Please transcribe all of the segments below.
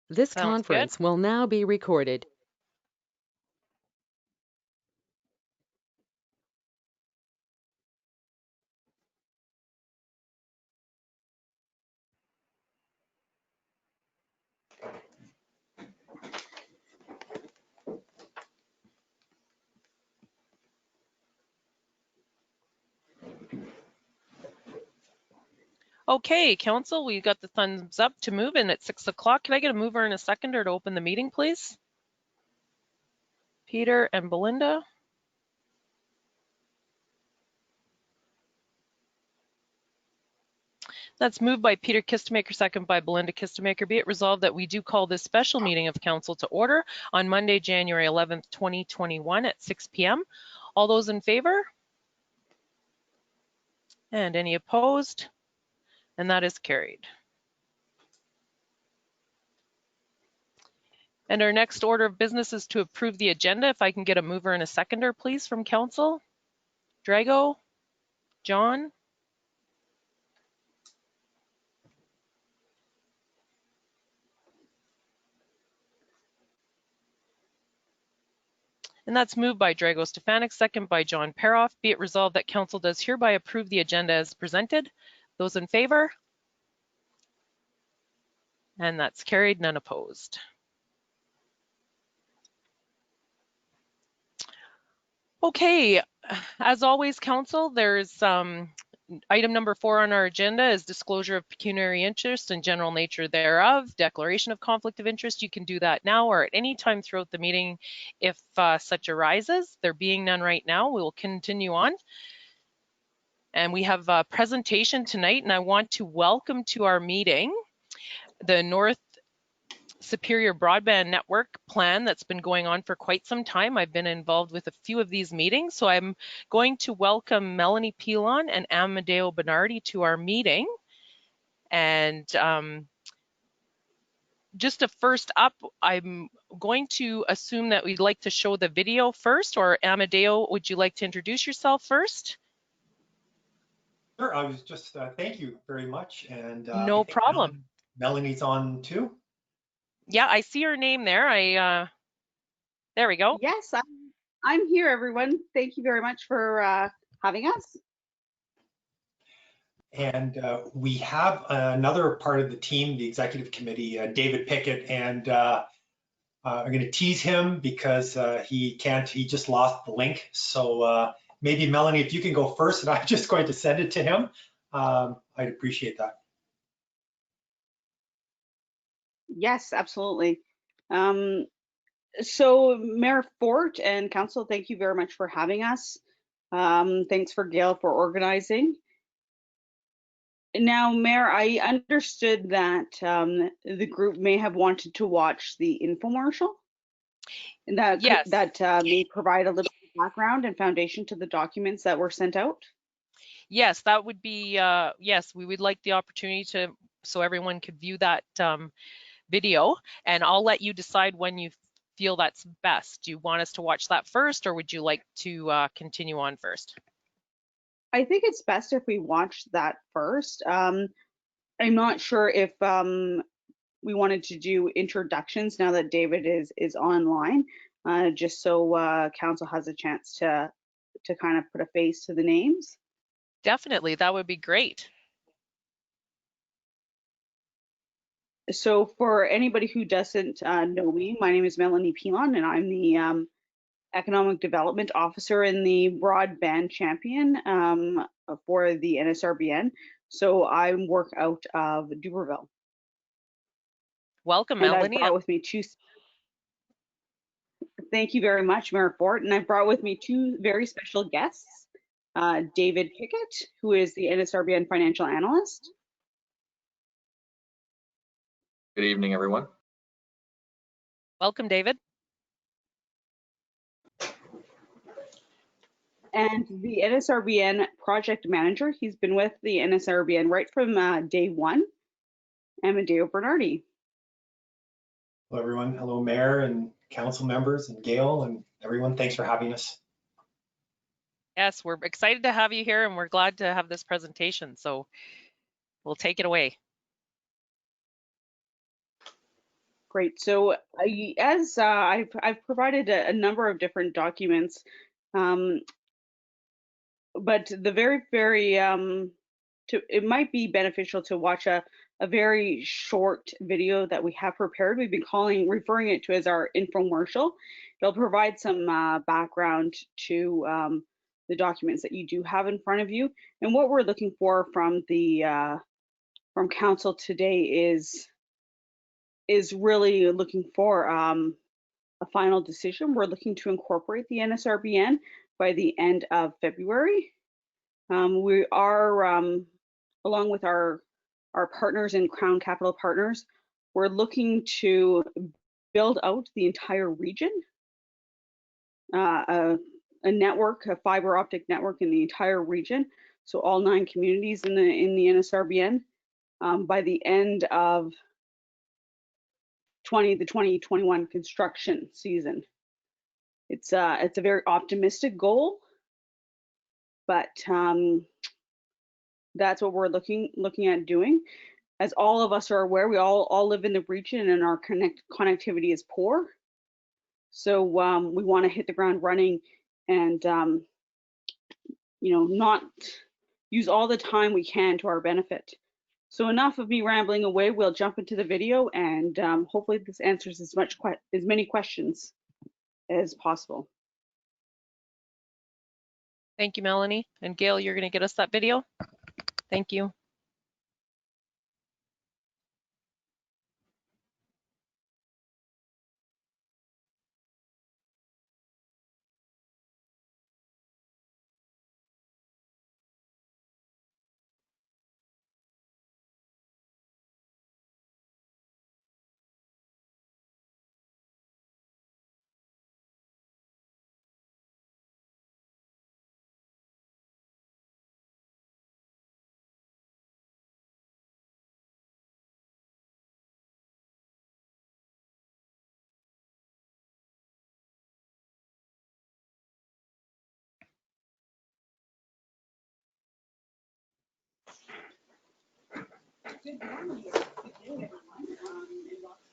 This Sounds conference good. will now be recorded. Okay, Council, we got the thumbs up to move in at 6 o'clock. Can I get a mover and a seconder to open the meeting, please? Peter and Belinda. That's moved by Peter Kistemaker, second by Belinda Kistemaker. Be it resolved that we do call this special meeting of Council to order on Monday, January 11th, 2021 at 6 p.m. All those in favor? And any opposed? And that is carried. And our next order of business is to approve the agenda. If I can get a mover and a seconder, please, from Council. Drago, John. And that's moved by Drago Stefanik, second by John Paroff. Be it resolved that Council does hereby approve the agenda as presented. Those in favor? And that's carried, none opposed. Okay, as always, Council, there's item number 4 on our agenda is disclosure of pecuniary interest and general nature thereof, declaration of conflict of interest. You can do that now or at any time throughout the meeting if such arises. There being none right now, we will continue on. And we have a presentation tonight, and I want to welcome to our meeting the North Superior Broadband Network plan that's been going on for quite some time. I've been involved with a few of these meetings, so I'm going to welcome Melanie Pilon and Amedeo Bernardi to our meeting. And just to first up, I'm going to assume that we'd like to show the video first, or Amedeo, would you like to introduce yourself first? Sure, I was just, thank you very much. And No problem. Melanie's on too. Yeah, I see your name there. There we go. Yes, I'm here, everyone. Thank you very much for having us. And we have another part of the team, the executive committee, David Pickett, and I'm going to tease him because he just lost the link. So maybe Melanie, if you can go first, and I'm just going to send it to him. I'd appreciate that. Yes, absolutely. So Mayor Fort and Council, thank you very much for having us. Thanks for Gail for organizing. Now, Mayor, I understood that the group may have wanted to watch the infomercial, and that Yes. may provide a little background and foundation to the documents that were sent out. Yes, that would be, yes, we would like the opportunity to, so everyone could view that video, and I'll let you decide when you feel that's best. Do you want us to watch that first, or would you like to continue on first? I think it's best if we watch that first. I'm not sure if we wanted to do introductions now that David is online, just so Council has a chance to kind of put a face to the names. Definitely, that would be great. So for anybody who doesn't know me, my name is Melanie Pilon, and I'm the Economic Development Officer in the Broadband Champion for the Nsrbn. So I work out of Duberville. Welcome, and Melanie. I brought with me thank you very much, Mayor Fort. And I brought with me two very special guests, David Pickett, who is the Nsrbn Financial Analyst. Good evening, everyone. Welcome, David. And the Nsrbn Project Manager. He's been with the Nsrbn right from day one, Amedeo Bernardi. Hello, everyone. Hello, Mayor and Council members and Gail and everyone. Thanks for having us. Yes, we're excited to have you here, and we're glad to have this presentation. So we'll take it away. Great. So I've provided a number of different documents, but the very it might be beneficial to watch a very short video that we have prepared. We've been referring it to as our infomercial. It'll provide some background to the documents that you do have in front of you. And what we're looking for from from council today is really looking for a final decision. We're looking to incorporate the Nsrbn by the end of February. We are, along with our partners in Crown Capital Partners, we're looking to build out the entire region, a network, a fiber optic network in the entire region, so all 9 communities in the Nsrbn by the end of the 2021 construction season. It's a very optimistic goal, but that's what we're looking at doing. As all of us are aware, we all live in the region and our connectivity is poor. So we want to hit the ground running and not use all the time we can to our benefit. So enough of me rambling away. We'll jump into the video and hopefully this answers as many questions as possible. Thank you, Melanie. And Gail, you're going to get us that video? Thank you.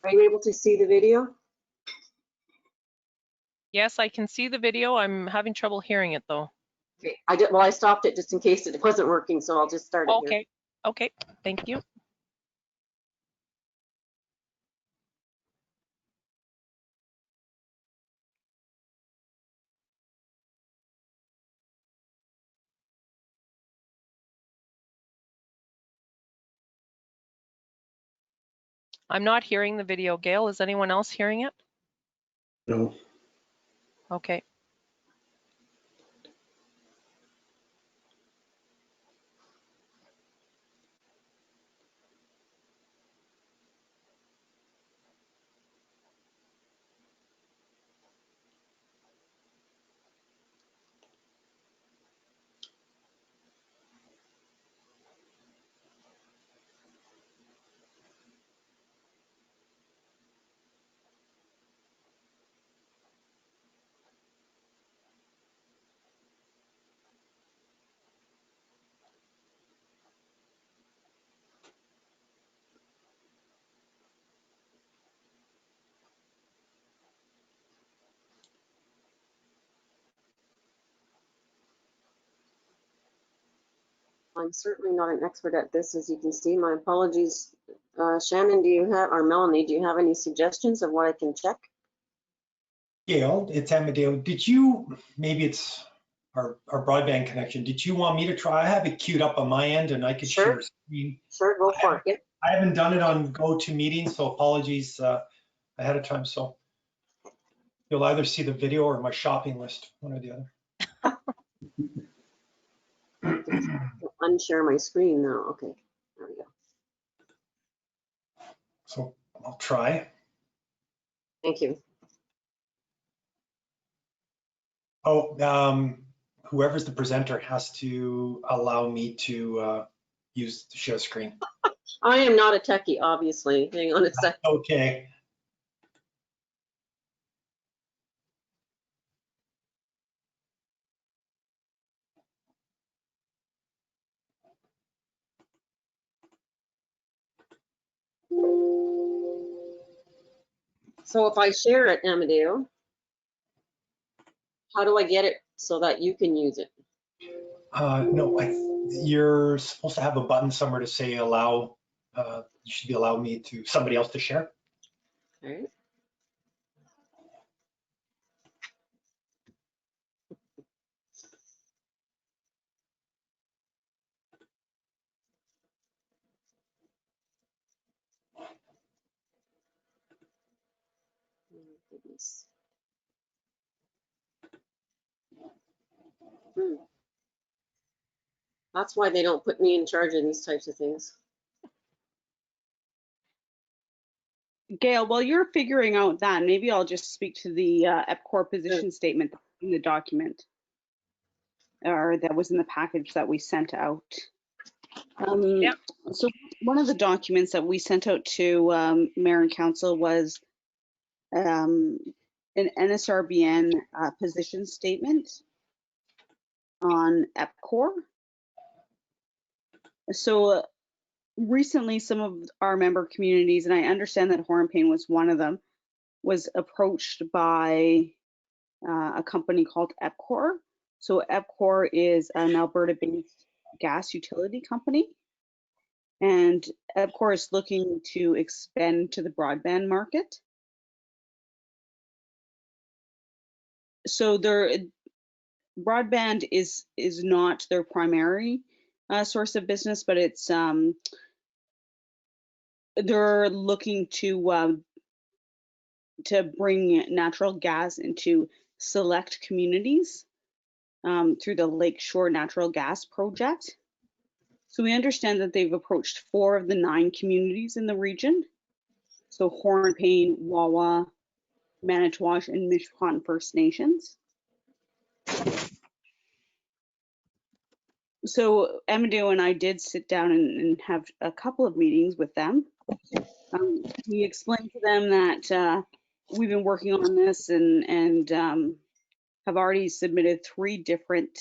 Are you able to see the video? Yes, I can see the video. I'm having trouble hearing it though. Okay, well, I stopped it just in case it wasn't working, so I'll just start it here. Okay, okay, thank you. I'm not hearing the video, Gail. Is anyone else hearing it? No. Okay. I'm certainly not an expert at this, as you can see. My apologies. Shannon, or Melanie, do you have any suggestions of what I can check? Gail, it's Amedeo. Did you, maybe it's our broadband connection, did you want me to try? I have it queued up on my end and I could share screen. Sure, go for it. Yep. I haven't done it on GoToMeeting, so apologies ahead of time. So you'll either see the video or my shopping list, one or the other. Unshare my screen now. Okay, there we go. So I'll try. Thank you. Oh, whoever's the presenter has to allow me to use the share screen. I am not a techie, obviously. Hang on a sec. Okay. So if I share it, Amedeo, how do I get it so that you can use it? No, you're supposed to have a button somewhere to say allow, you should be allowing me to, somebody else to share. Okay. Oh, goodness. That's why they don't put me in charge of these types of things. Gail, while you're figuring out that, maybe I'll just speak to the Epcor position statement in the document, or that was in the package that we sent out. Yep. So one of the documents that we sent out to Mayor and Council was an Nsrbn position statement on Epcor. So recently, some of our member communities, and I understand that Hornpain was one of them, was approached by a company called Epcor. So Epcor is an Alberta-based gas utility company, and Epcor is looking to expand to the broadband market. So their broadband is not their primary source of business, but it's they're looking to bring natural gas into select communities through the Lakeshore Natural Gas Project. So we understand that they've approached 4 of the 9 communities in the region. So Hornpain, Wawa, Manitowoc, and Mishpon First Nations. So Amedeo and I did sit down and have a couple of meetings with them. We explained to them that we've been working on this and have already submitted 3 different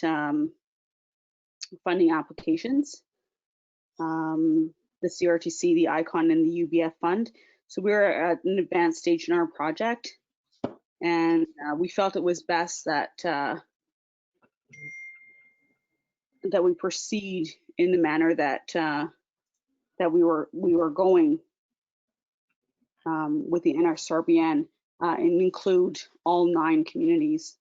funding applications. The CRTC, the ICON, and the UBF fund. So we're at an advanced stage in our project, and we felt it was best that that we proceed in the manner that that we were going with the Nsrbn and include all 9 communities.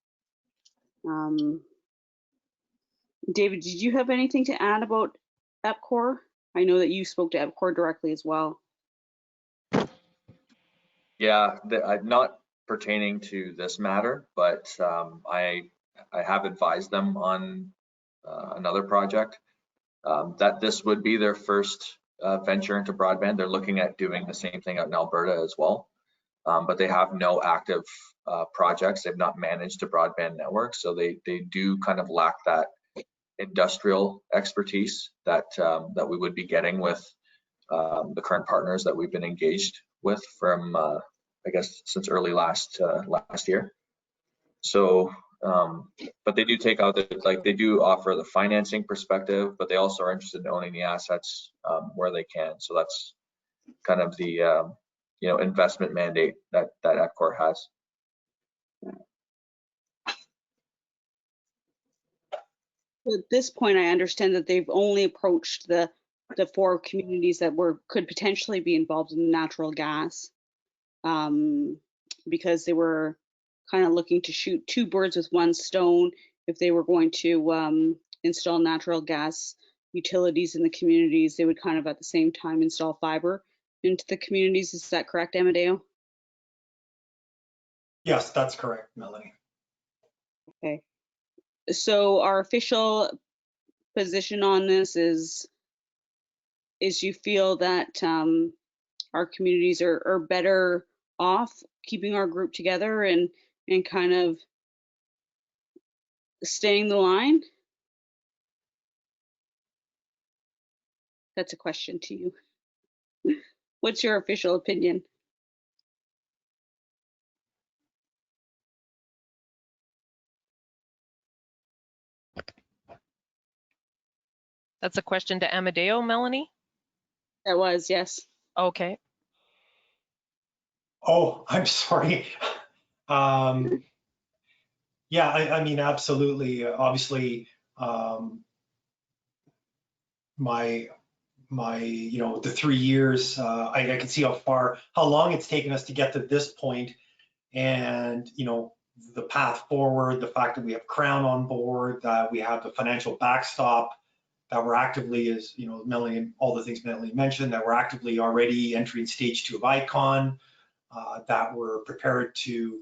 David, did you have anything to add about Epcor? I know that you spoke to Epcor directly as well. Yeah, not pertaining to this matter, but I have advised them on another project that this would be their first venture into broadband. They're looking at doing the same thing out in Alberta as well, but they have no active projects. They've not managed a broadband network, so they do kind of lack that industrial expertise that that we would be getting with the current partners that we've been engaged with from I guess since early last year. So but they do take out they do offer the financing perspective, but they also are interested in owning the assets where they can. So that's kind of the investment mandate that Epcor has. At this point, I understand that they've only approached the 4 communities that could potentially be involved in natural gas, because they were kind of looking to shoot 2 birds with 1 stone if they were going to install natural gas utilities in the communities. They would kind of at the same time install fiber into the communities. Is that correct, Amedeo? Yes, that's correct, Melanie. Okay. So our official position on this is you feel that our communities are better off keeping our group together and kind of staying the line? That's a question to you. What's your official opinion? That's a question to Amedeo, Melanie? That was, yes. Okay. Oh, I'm sorry. Yeah, I mean, absolutely. Obviously, my the 3 years, I can see how long it's taken us to get to this point, and the path forward, the fact that we have Crown on board, that we have the financial backstop, that we're actively, as Melanie, all the things Melanie mentioned, that we're actively already entering stage 2 of ICON, that we're prepared to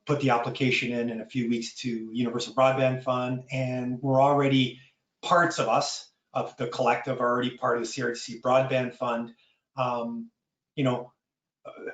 put the application in a few weeks to Universal Broadband Fund, and we're already, parts of us, of the collective, are already part of the CRTC Broadband Fund.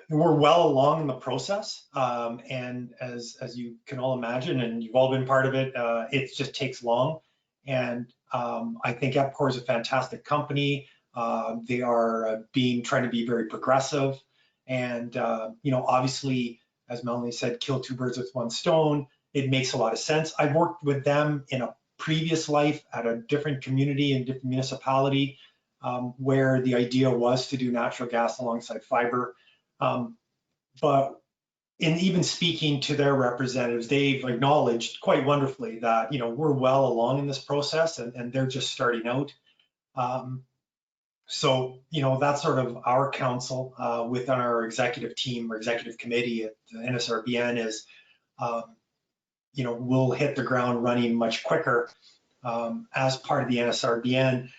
We're well along in the process, and as you can all imagine, and you've all been part of it, it just takes long. And I think Epcor is a fantastic company. They are trying to be very progressive, and obviously, as Melanie said, kill 2 birds with 1 stone. It makes a lot of sense. I've worked with them in a previous life at a different community and different municipality, where the idea was to do natural gas alongside fiber. But in even speaking to their representatives, they've acknowledged quite wonderfully that we're well along in this process, and they're just starting out. So that's sort of our counsel within our executive team or executive committee at the Nsrbn is, we'll hit the ground running much quicker as part of the Nsrbn.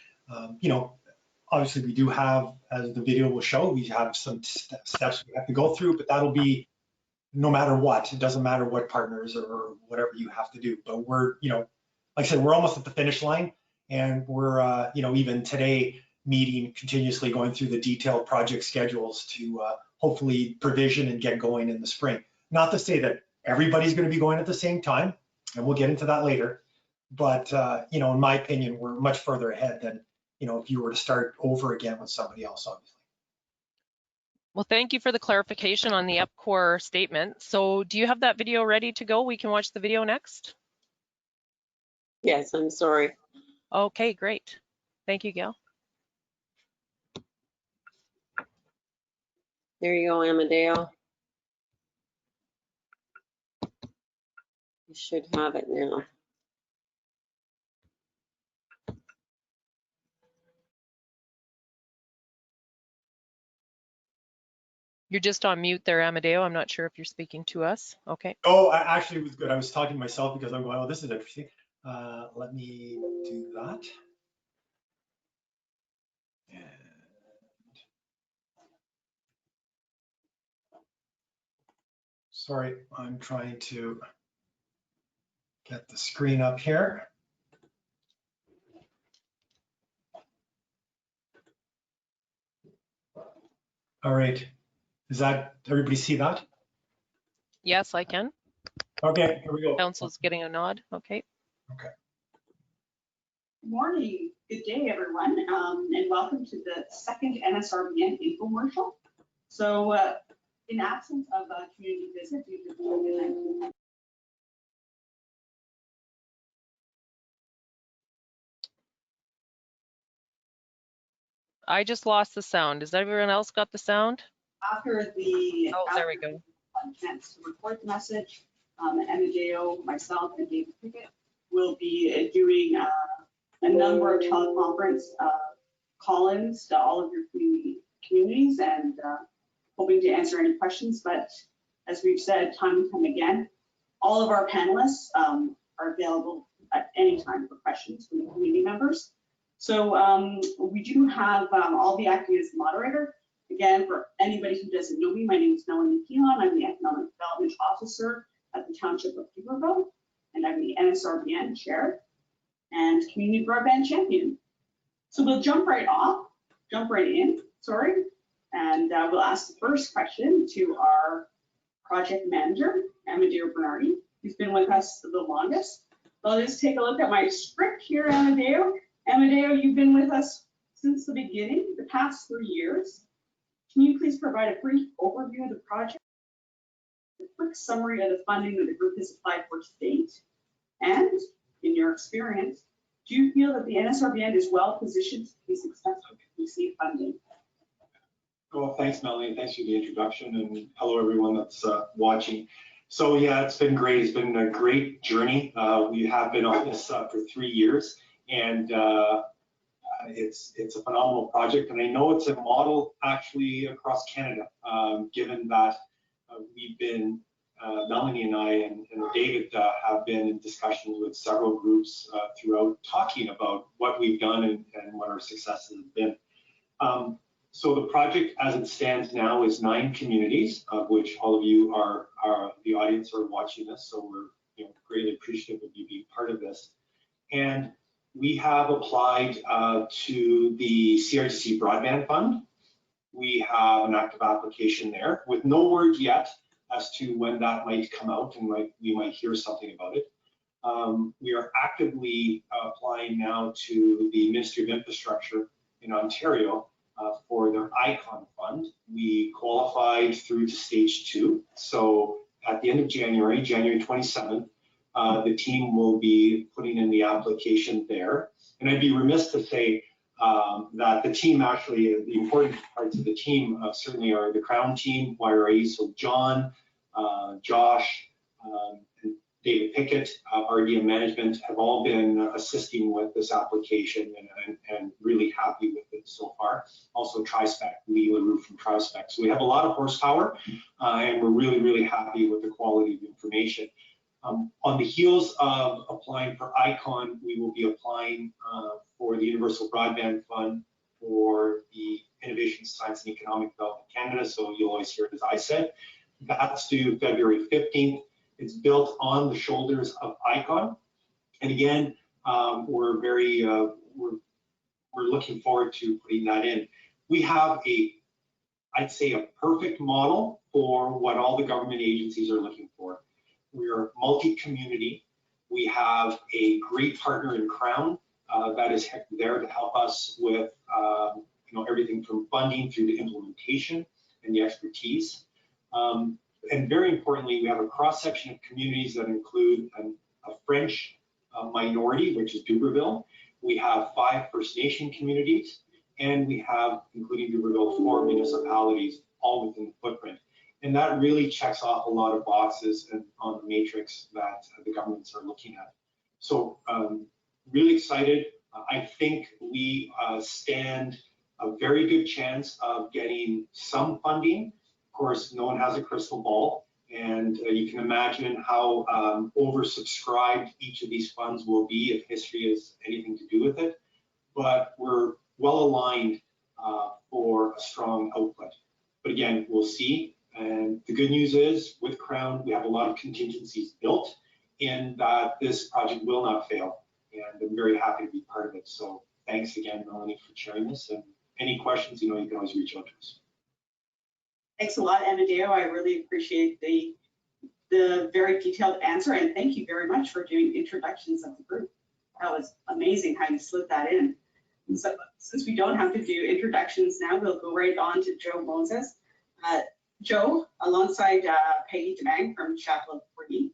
Obviously we do have, as the video will show, we have some steps we have to go through, but that'll be no matter what. It doesn't matter what partners or whatever you have to do. But we're, like I said, we're almost at the finish line, and we're, even today meeting continuously, going through the detailed project schedules to hopefully provision and get going in the spring. Not to say that everybody's going to be going at the same time, and we'll get into that later. But in my opinion, we're much further ahead than if you were to start over again with somebody else, obviously. Well, thank you for the clarification on the Epcor statement. So do you have that video ready to go? We can watch the video next. Yes, I'm sorry. Okay, great. Thank you, Gail. There you go, Amedeo. You should have it now. You're just on mute there, Amedeo. I'm not sure if you're speaking to us. Okay. Oh, actually, it was good. I was talking to myself because I'm going, oh, this is interesting. Let me do that. And sorry, I'm trying to get the screen up here. All right. Is that, everybody see that? Yes, I can. Okay, here we go. Council's getting a nod. Okay. Okay. Good morning, good day, everyone, and welcome to the second Nsrbn infomercial. So, in absence of a community visit due to COVID-19. I just lost the sound. Has everyone else got the sound? After the Oh, there we go. chance to record the message, Amedeo, myself, and David Pickett will be doing a number of teleconference call-ins to all of your communities and hoping to answer any questions. But as we've said time and time again, all of our panelists are available at any time for questions from the community members. So we do have, I'll be acting as the moderator. Again, for anybody who doesn't know me, my name is Melanie Pilon. I'm the Economic Development Officer at the Township of Beaverville, and I'm the Nsrbn Chair and Community Broadband Champion. So we'll jump right in, and we'll ask the first question to our project manager, Amedeo Bernardi, who's been with us the longest. So I'll just take a look at my script here, Amedeo. Amedeo, you've been with us since the beginning, the past 3 years. Can you please provide a brief overview of the project, a quick summary of the funding that the group has applied for to date, and in your experience, do you feel that the Nsrbn is well positioned to be successful to receive funding? Well, thanks, Melanie. Thanks for the introduction, and hello, everyone that's watching. So yeah, it's been great. It's been a great journey. We have been on this for 3 years, and it's a phenomenal project. And I know it's a model actually across Canada, given that we've been, Melanie and I and David have been in discussions with several groups throughout, talking about what we've done and what our successes have been. So the project as it stands now is 9 communities, of which all of you are the audience are watching this, so we're greatly appreciative of you being part of this. And we have applied to the CRTC Broadband Fund. We have an active application there with no word yet as to when that might come out, and we might hear something about it. We are actively applying now to the Ministry of Infrastructure in Ontario for their ICON fund. We qualified through to stage 2. So at the end of January 27th, the team will be putting in the application there. And I'd be remiss to say that the team actually, the important parts of the team certainly are the Crown team, YRA, so John, Josh, and David Pickett, RDM Management have all been assisting with this application and really happy with it so far. Also TriSpec, Lee LaRue from TriSpec. So we have a lot of horsepower and we're really, really happy with the quality of the information. On the heels of applying for ICON, we will be applying for the Universal Broadband Fund for the Innovation, Science and Economic Development Canada. So you'll always hear it as I said. That's due February 15th. It's built on the shoulders of ICON. And again, we're very, we're looking forward to putting that in. We have I'd say a perfect model for what all the government agencies are looking for. We are multi-community. We have a great partner in Crown that is there to help us with everything from funding through to implementation and the expertise. And very importantly, we have a cross-section of communities that include a French minority, which is Dubreuilville. We have 5 First Nation communities, and we have, including Dubreuilville, 4 municipalities, all within the footprint. And that really checks off a lot of boxes on the matrix that the governments are looking at. So really excited. I think we stand a very good chance of getting some funding. Of course, no one has a crystal ball, and you can imagine how oversubscribed each of these funds will be if history has anything to do with it. But we're well aligned for a strong output. But again, we'll see. And the good news is, with Crown, we have a lot of contingencies built in that this project will not fail. And I'm very happy to be part of it. So thanks again, Melanie, for sharing this. And any questions, you can always reach out to us. Thanks a lot, Amedeo. I really appreciate the very detailed answer, and thank you very much for doing introductions of the group. That was amazing how you slid that in. And so, since we don't have to do introductions now, we'll go right on to Joe Moses. Joe, alongside Peggy DeMang from Chapel of Free,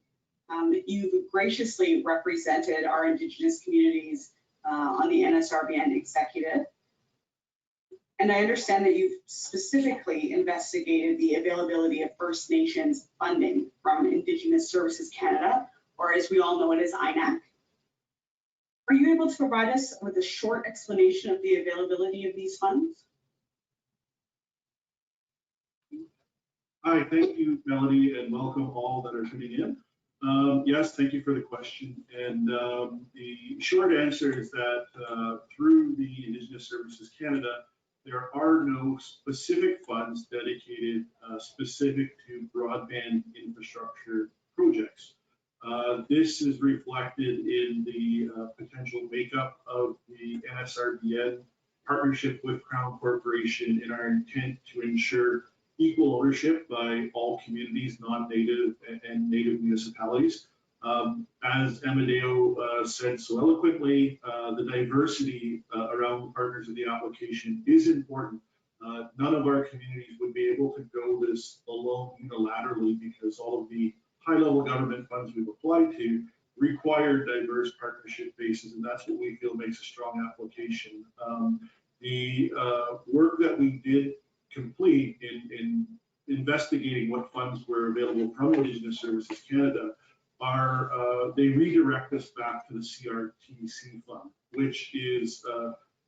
you've graciously represented our Indigenous communities on the Nsrbn executive. And I understand that you've specifically investigated the availability of First Nations funding from Indigenous Services Canada, or as we all know it as INAC. Are you able to provide us with a short explanation of the availability of these funds? Hi, thank you, Melanie, and welcome all that are tuning in. Yes, thank you for the question. And the short answer is that through the Indigenous Services Canada, there are no specific funds dedicated specific to broadband infrastructure projects. This is reflected in the potential makeup of the Nsrbn partnership with Crown Corporation in our intent to ensure equal ownership by all communities, non-native and native municipalities. As Amedeo said so eloquently, the diversity around the partners of the application is important. None of our communities would be able to go this alone unilaterally because all of the high-level government funds we've applied to require diverse partnership bases, and that's what we feel makes a strong application. The work that we did complete investigating what funds were available from Indigenous Services Canada, they redirect us back to the CRTC fund, which is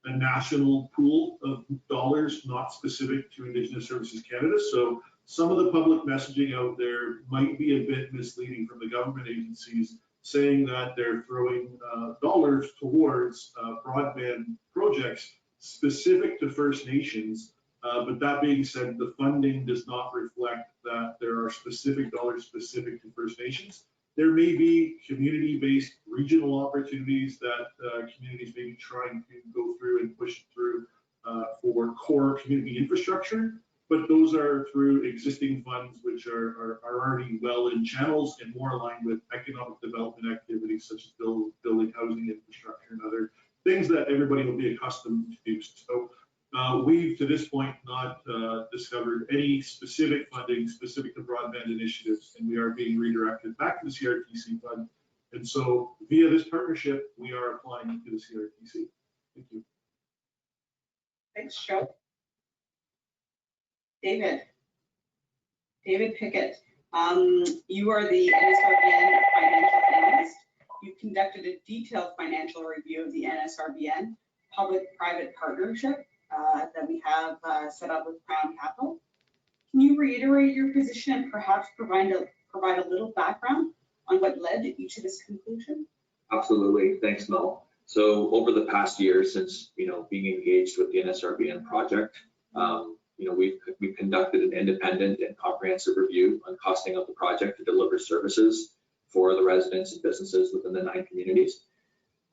a national pool of dollars not specific to Indigenous Services Canada. So some of the public messaging out there might be a bit misleading from the government agencies, saying that they're throwing dollars towards broadband projects specific to First Nations. But that being said, the funding does not reflect that there are specific dollars specific to First Nations. There may be community-based regional opportunities that communities may be trying to go through and push through for core community infrastructure, but those are through existing funds which are already well in channels and more aligned with economic development activities such as building housing infrastructure and other things that everybody will be accustomed to do. So we've, to this point, not discovered any specific funding specific to broadband initiatives, and we are being redirected back to the CRTC fund. And so via this partnership, we are applying to the CRTC. Thank you. Thanks, Joe. David Pickett, you are the Nsrbn financial analyst. You conducted a detailed financial review of the Nsrbn public-private partnership that we have set up with Crown Capital. Can you reiterate your position and perhaps provide a little background on what led to each of this conclusion? Absolutely, thanks, Mel. So over the past year, since being engaged with the Nsrbn project, we've conducted an independent and comprehensive review on costing of the project to deliver services for the residents and businesses within the 9 communities.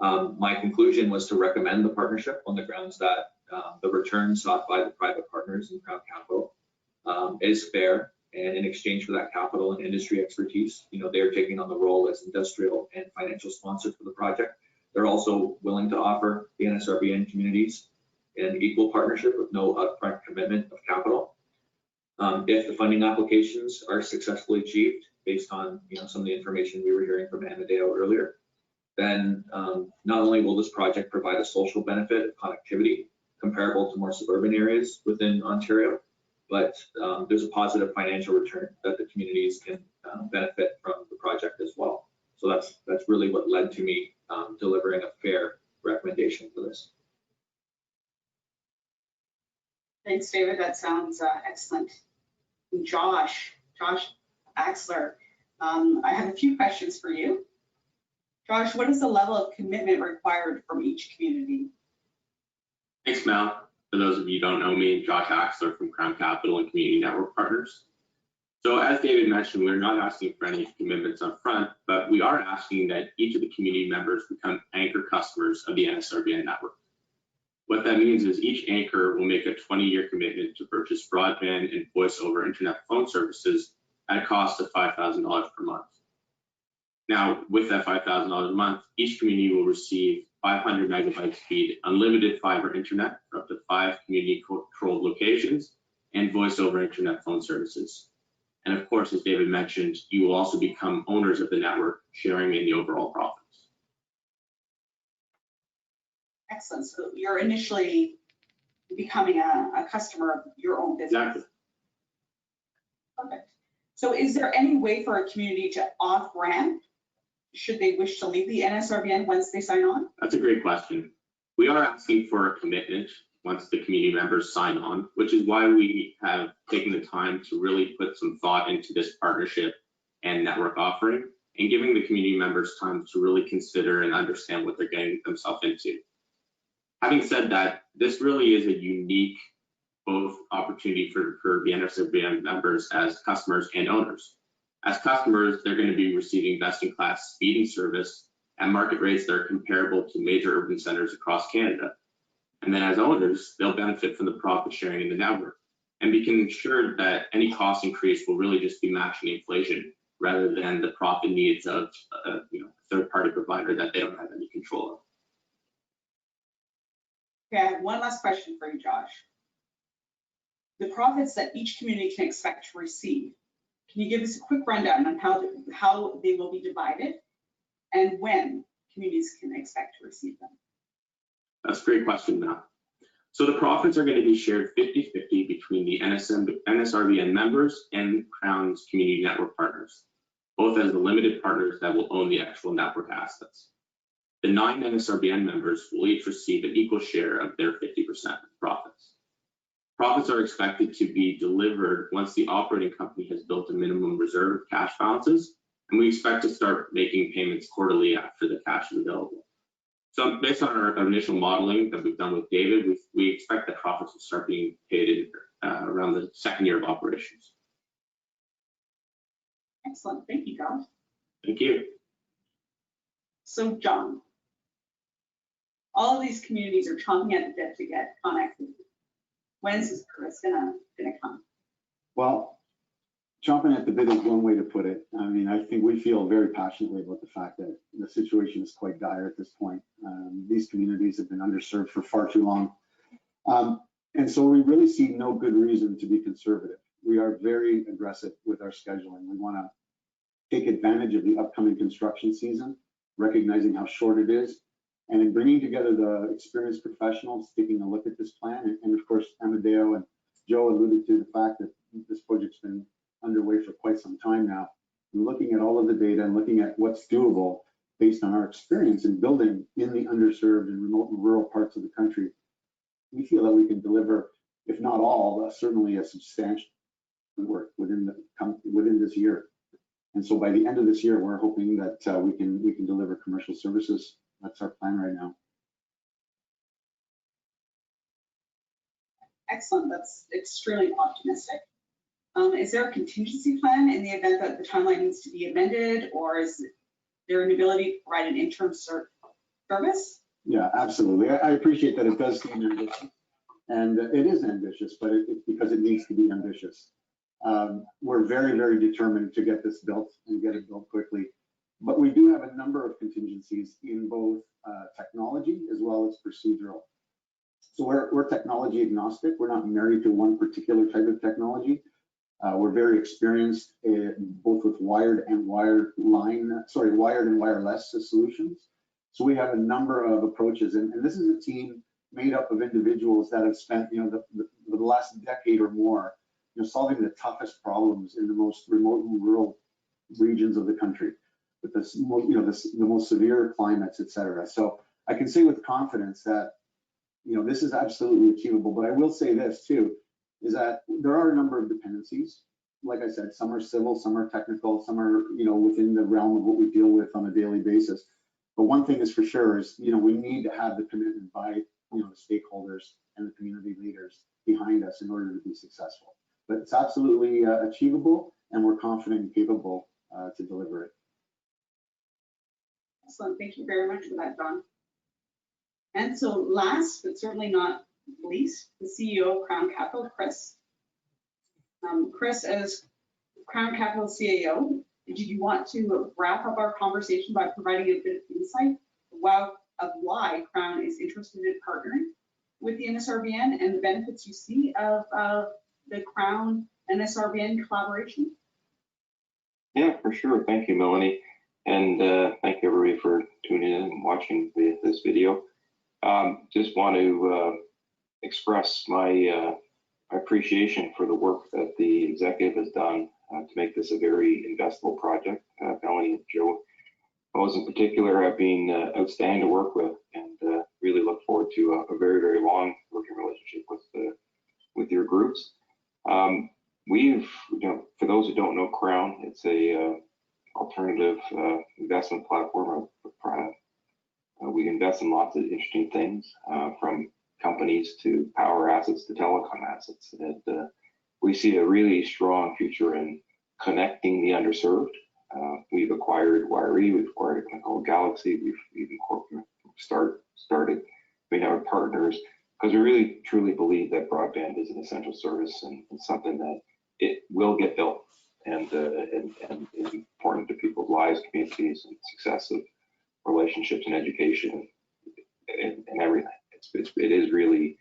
My conclusion was to recommend the partnership on the grounds that the return sought by the private partners in Crown Capital is fair, and in exchange for that capital and industry expertise, they are taking on the role as industrial and financial sponsor for the project. They're also willing to offer the Nsrbn communities an equal partnership with no upfront commitment of capital. If the funding applications are successfully achieved based on some of the information we were hearing from Amedeo earlier, then not only will this project provide a social benefit of connectivity comparable to more suburban areas within Ontario, but there's a positive financial return that the communities can benefit from the project as well. So that's really what led to me delivering a fair recommendation for this. Thanks, David. That sounds excellent. Josh Axler, I have a few questions for you. Josh, what is the level of commitment required from each community? Thanks, Mel. For those of you who don't know me, Josh Axler from Crown Capital and Community Network Partners. So as David mentioned, we're not asking for any commitments up front, but we are asking that each of the community members become anchor customers of the Nsrbn network. What that means is each anchor will make a 20-year commitment to purchase broadband and voice over internet phone services at a cost of $5,000 per month. Now, with that $5,000 a month, each community will receive 500 megabyte speed, unlimited fiber internet for up to 5 community-controlled locations, and voice over internet phone services. And of course, as David mentioned, you will also become owners of the network, sharing in the overall profits. Excellent. So you're initially becoming a customer of your own business. Exactly. Perfect. So is there any way for a community to off-ramp should they wish to leave the Nsrbn once they sign on? That's a great question. We are asking for a commitment once the community members sign on, which is why we have taken the time to really put some thought into this partnership and network offering, and giving the community members time to really consider and understand what they're getting themselves into. Having said that, this really is a unique both opportunity for the Nsrbn members as customers and owners. As customers, they're going to be receiving best-in-class speeding service at market rates that are comparable to major urban centers across Canada. And then as owners, they'll benefit from the profit sharing in the network, and we can ensure that any cost increase will really just be matching inflation rather than the profit needs of a third-party provider that they don't have any control of. Okay, I have one last question for you, Josh. The profits that each community can expect to receive, can you give us a quick rundown on how they will be divided and when communities can expect to receive them? That's a great question, Matt. So the profits are going to be shared 50-50 between the NSRBN members and Crown's community network partners, both as the limited partners that will own the actual network assets. The 9 NSRBN members will each receive an equal share of their 50% profits. Profits are expected to be delivered once the operating company has built a minimum reserve of cash balances, and we expect to start making payments quarterly after the cash is available. So based on our initial modeling that we've done with David, we expect that profits will start being paid around the second year of operations. Excellent, thank you, Josh. Thank you. So John, all of these communities are chomping at the bit to get connectivity. When's this service gonna come? Well, chomping at the bit is one way to put it. I mean, I think we feel very passionately about the fact that the situation is quite dire at this point. These communities have been underserved for far too long. And so we really see no good reason to be conservative. We are very aggressive with our scheduling. We want to take advantage of the upcoming construction season, recognizing how short it is, and in bringing together the experienced professionals, taking a look at this plan. And of course, Amedeo and Joe alluded to the fact that this project's been underway for quite some time now. We're looking at all of the data and looking at what's doable based on our experience in building in the underserved and remote and rural parts of the country. We feel that we can deliver, if not all, certainly a substantial work within this year. And so by the end of this year, we're hoping that we can deliver commercial services. That's our plan right now. Excellent, that's extremely optimistic. Is there a contingency plan in the event that the timeline needs to be amended, or is there an ability to provide an interim service? Yeah, absolutely. I appreciate that it does seem ambitious, and it is ambitious, but it's because it needs to be ambitious. We're very, very determined to get this built and get it built quickly, but we do have a number of contingencies in both technology as well as procedural. So we're technology agnostic. We're not married to one particular type of technology. We're very experienced both with wired and wireless solutions. So we have a number of approaches, and this is a team made up of individuals that have spent, the last decade or more, solving the toughest problems in the most remote and rural regions of the country, with the most severe climates, et cetera. So I can say with confidence that, this is absolutely achievable. But I will say this too, is that there are a number of dependencies. Like I said, some are civil, some are technical, some are, within the realm of what we deal with on a daily basis. But one thing is for sure is, we need to have the commitment by, the stakeholders and the community leaders behind us in order to be successful. But it's absolutely achievable, and we're confident and capable to deliver it. Excellent, thank you very much for that, John. And so last, but certainly not least, the CEO of Crown Capital, Chris. Chris, as Crown Capital CEO, did you want to wrap up our conversation by providing a bit of insight of why Crown is interested in partnering with the Nsrbn and the benefits you see of the Crown Nsrbn collaboration? Yeah, for sure. Thank you, Melanie. And thank you, everybody, for tuning in and watching this video. Just want to express my appreciation for the work that the executive has done to make this a very investable project. Melanie and Joe, those in particular, have been outstanding to work with, and really look forward to a very, very long working relationship with your groups. We've, for those who don't know Crown, it's a alternative investment platform. We invest in lots of interesting things, from companies to power assets to telecom assets. And we see a really strong future in connecting the underserved. We've acquired Wirey, we've acquired a company called Galaxy, we've started being our partners, because we really truly believe that broadband is an essential service and something that it will get built and is important to people's lives, communities, and success of relationships and education and everything. It is really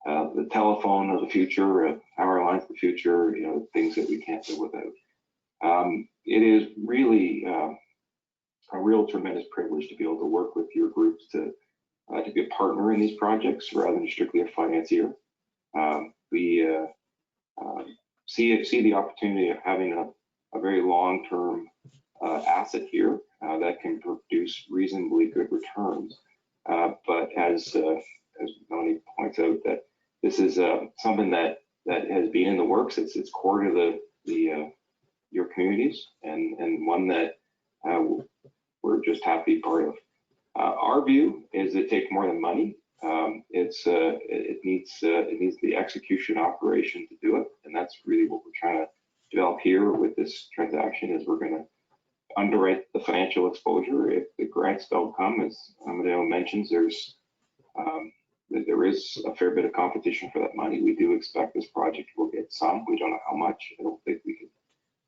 the telephone of the future, power lines of the future, things that we can't live without. It is really a real tremendous privilege to be able to work with your groups to to be a partner in these projects rather than strictly a financier. We see the opportunity of having a very long-term asset here that can produce reasonably good returns. But as Melanie points out, that this is something that has been in the works. It's core to your communities, and one that we're just happy part of. Our view is it takes more than money. It needs the execution operation to do it, and that's really what we're trying to develop here with this transaction. Is we're going to underwrite the financial exposure if the grants don't come. As Amedeo mentions, there is a fair bit of competition for that money. We do expect this project will get some. We don't know how much. I don't think we can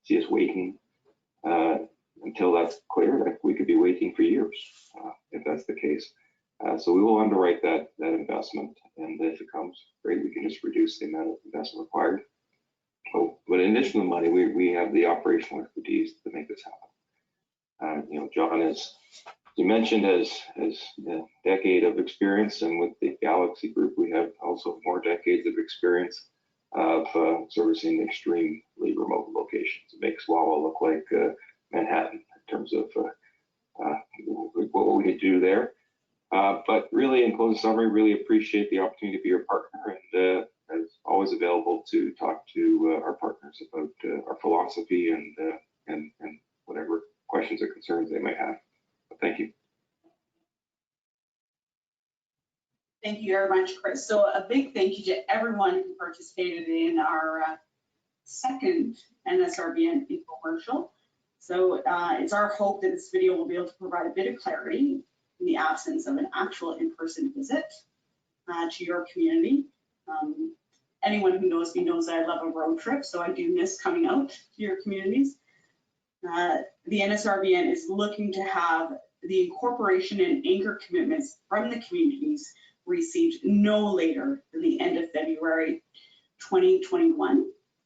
see us waiting until that's clear. We could be waiting for years if that's the case. So we will underwrite that investment, and if it comes, great, we can just reduce the amount of investment required. But in addition to the money, we have the operational expertise to make this happen. John, as you mentioned, has a decade of experience, and with the Galaxy Group, we have also more decades of experience of servicing extremely remote locations. It makes Wawa look like Manhattan in terms of what we need to do there. But really, in closing summary, really appreciate the opportunity to be your partner, and as always available to talk to our partners about our philosophy and whatever questions or concerns they might have. But thank you. Thank you very much, Chris. So a big thank you to everyone who participated in our second NSRBN infomercial. So it's our hope that this video will be able to provide a bit of clarity in the absence of an actual in-person visit to your community. Anyone who knows me knows that I love a road trip, so I do miss coming out to your communities. The NSRBN is looking to have the incorporation and anchor commitments from the communities received no later than the end of February 2021.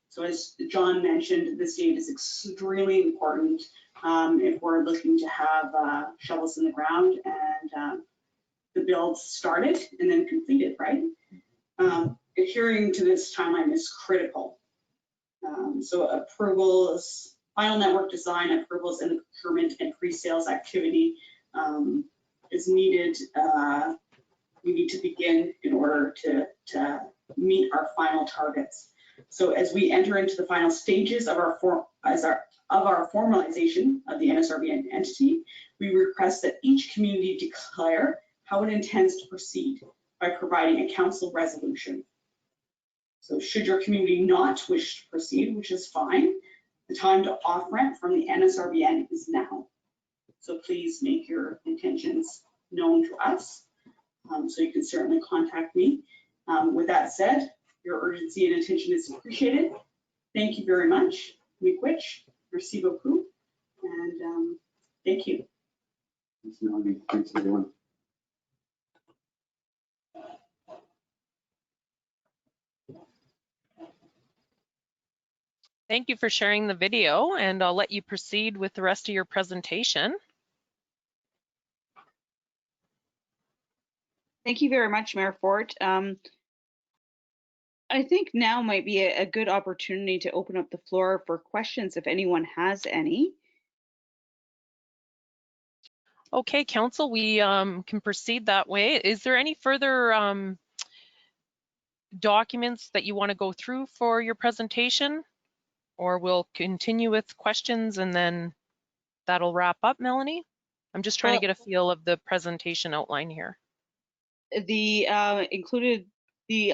So as John mentioned, this date is extremely important if we're looking to have shovels in the ground and the build started and then completed, right? Adhering to this timeline is critical. So approvals, final network design approvals, and the procurement and pre-sales activity is needed. We need to begin in order to meet our final targets. So as we enter into the final stages of our formalization of the NSRBN entity, we request that each community declare how it intends to proceed by providing a council resolution. So should your community not wish to proceed, which is fine, the time to off-ramp from the NSRBN is now. So please make your intentions known to us. So you can certainly contact me. With that said, your urgency and attention is appreciated. Thank you very much. Miigwech, merci beaucoup, and thank you. Thanks, Melanie. Thanks, everyone. Thank you for sharing the video, and I'll let you proceed with the rest of your presentation. Thank you very much, Mayor Fort. I think now might be a good opportunity to open up the floor for questions if anyone has any. Okay, Council, we can proceed that way. Is there any further documents that you want to go through for your presentation? Or we'll continue with questions and then that'll wrap up, Melanie? I'm just trying to get a feel of the presentation outline here. The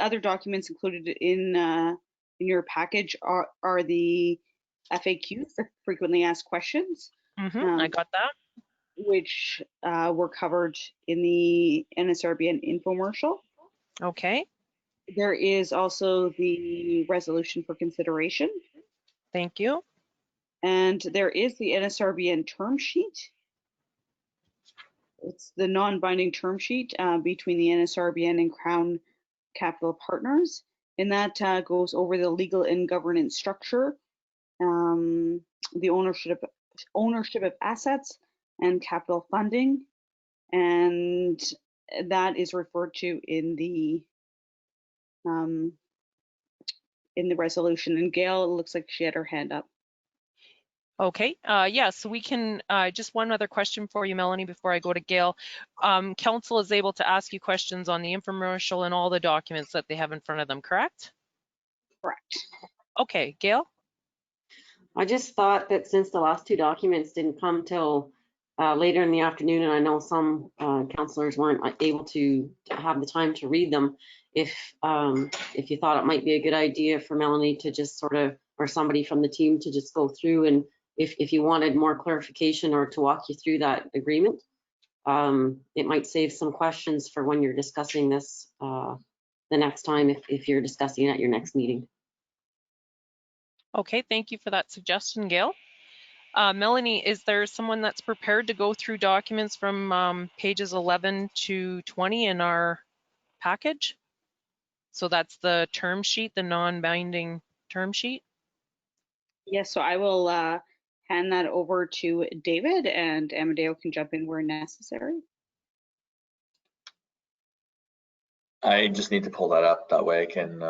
other documents included in your package are the FAQs, the frequently asked questions. I got that. Which were covered in the NSRBN infomercial. Okay. There is also the resolution for consideration. Thank you. And there is the NSRBN term sheet. It's the non-binding term sheet between the NSRBN and Crown Capital Partners. And that goes over the legal and governance structure, the ownership of assets and capital funding, and that is referred to in the resolution. And Gail, it looks like she had her hand up. Okay, yeah, so we can, just one other question for you, Melanie, before I go to Gail. Council is able to ask you questions on the infomercial and all the documents that they have in front of them, correct? Correct. Okay, Gail? I just thought that since the last two documents didn't come till later in the afternoon, and I know some councillors weren't able to have the time to read them, if you thought it might be a good idea for Melanie to just sort of, or somebody from the team to just go through, and if you wanted more clarification or to walk you through that agreement, it might save some questions for when you're discussing this the next time, if you're discussing it at your next meeting. Okay, thank you for that suggestion, Gail. Melanie, is there someone that's prepared to go through documents from pages 11 to 20 in our package? So that's the term sheet, the non-binding term sheet? Yes, so I will hand that over to David, and Amedeo can jump in where necessary. I just need to pull that up. That way I can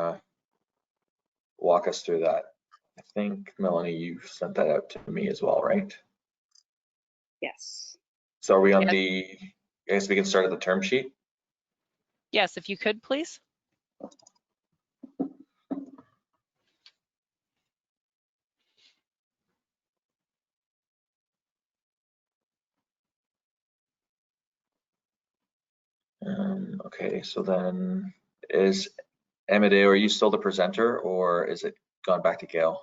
walk us through that. I think, Melanie, you sent that out to me as well, right? Yes. So are we on Yes. I guess we can start at the term sheet. Yes, if you could, please. Okay, so then is Amedeo, are you still the presenter, or is it gone back to Gail?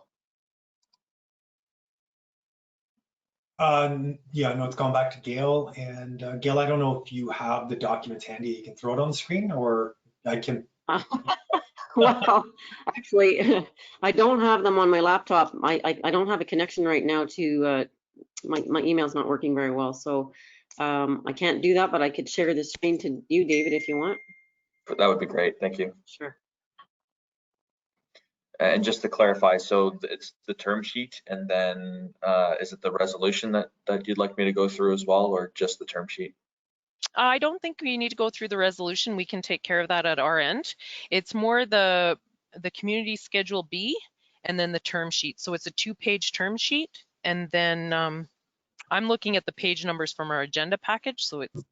Yeah, no, it's gone back to Gail. And Gail, I don't know if you have the documents handy. You can throw it on the screen, or I can. Well, actually, I don't have them on my laptop. I don't have a connection right now to my email's not working very well, so I can't do that, but I could share the screen to you, David, if you want. That would be great, thank you. Sure. And just to clarify, so it's the term sheet, and then is it the resolution that you'd like me to go through as well, or just the term sheet? I don't think we need to go through the resolution. We can take care of that at our end. It's more the community schedule B and then the term sheet. So it's a 2-page term sheet. And then I'm looking at the page numbers from our agenda package. So it's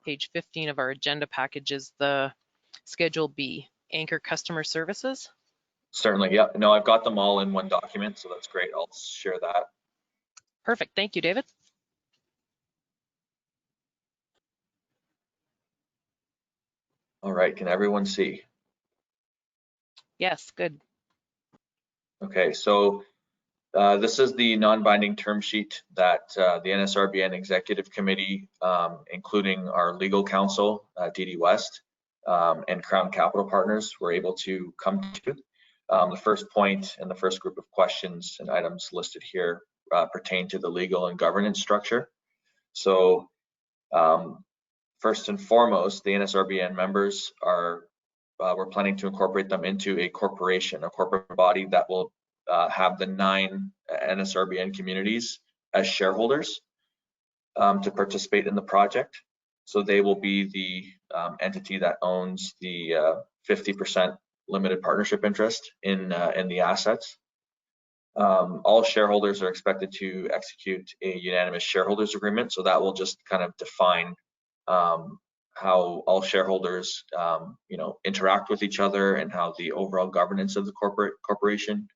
page 15 of our agenda package is the schedule B, anchor customer services. Certainly, yeah. No, I've got them all in one document, so that's great. I'll share that. Perfect. Thank you, David. All right, can everyone see? Yes, good. Okay, so this is the non-binding term sheet that the Nsrbn Executive Committee, including our legal counsel, DD West, and Crown Capital Partners, were able to come to. The first point and the first group of questions and items listed here pertain to the legal and governance structure. So first and foremost, the Nsrbn members are, we're planning to incorporate them into a corporation, a corporate body that will have the 9 Nsrbn communities as shareholders to participate in the project. So they will be the entity that owns the 50% limited partnership interest in the assets. All shareholders are expected to execute a unanimous shareholders agreement. So that will just kind of define how all shareholders, interact with each other and how the overall governance of the corporation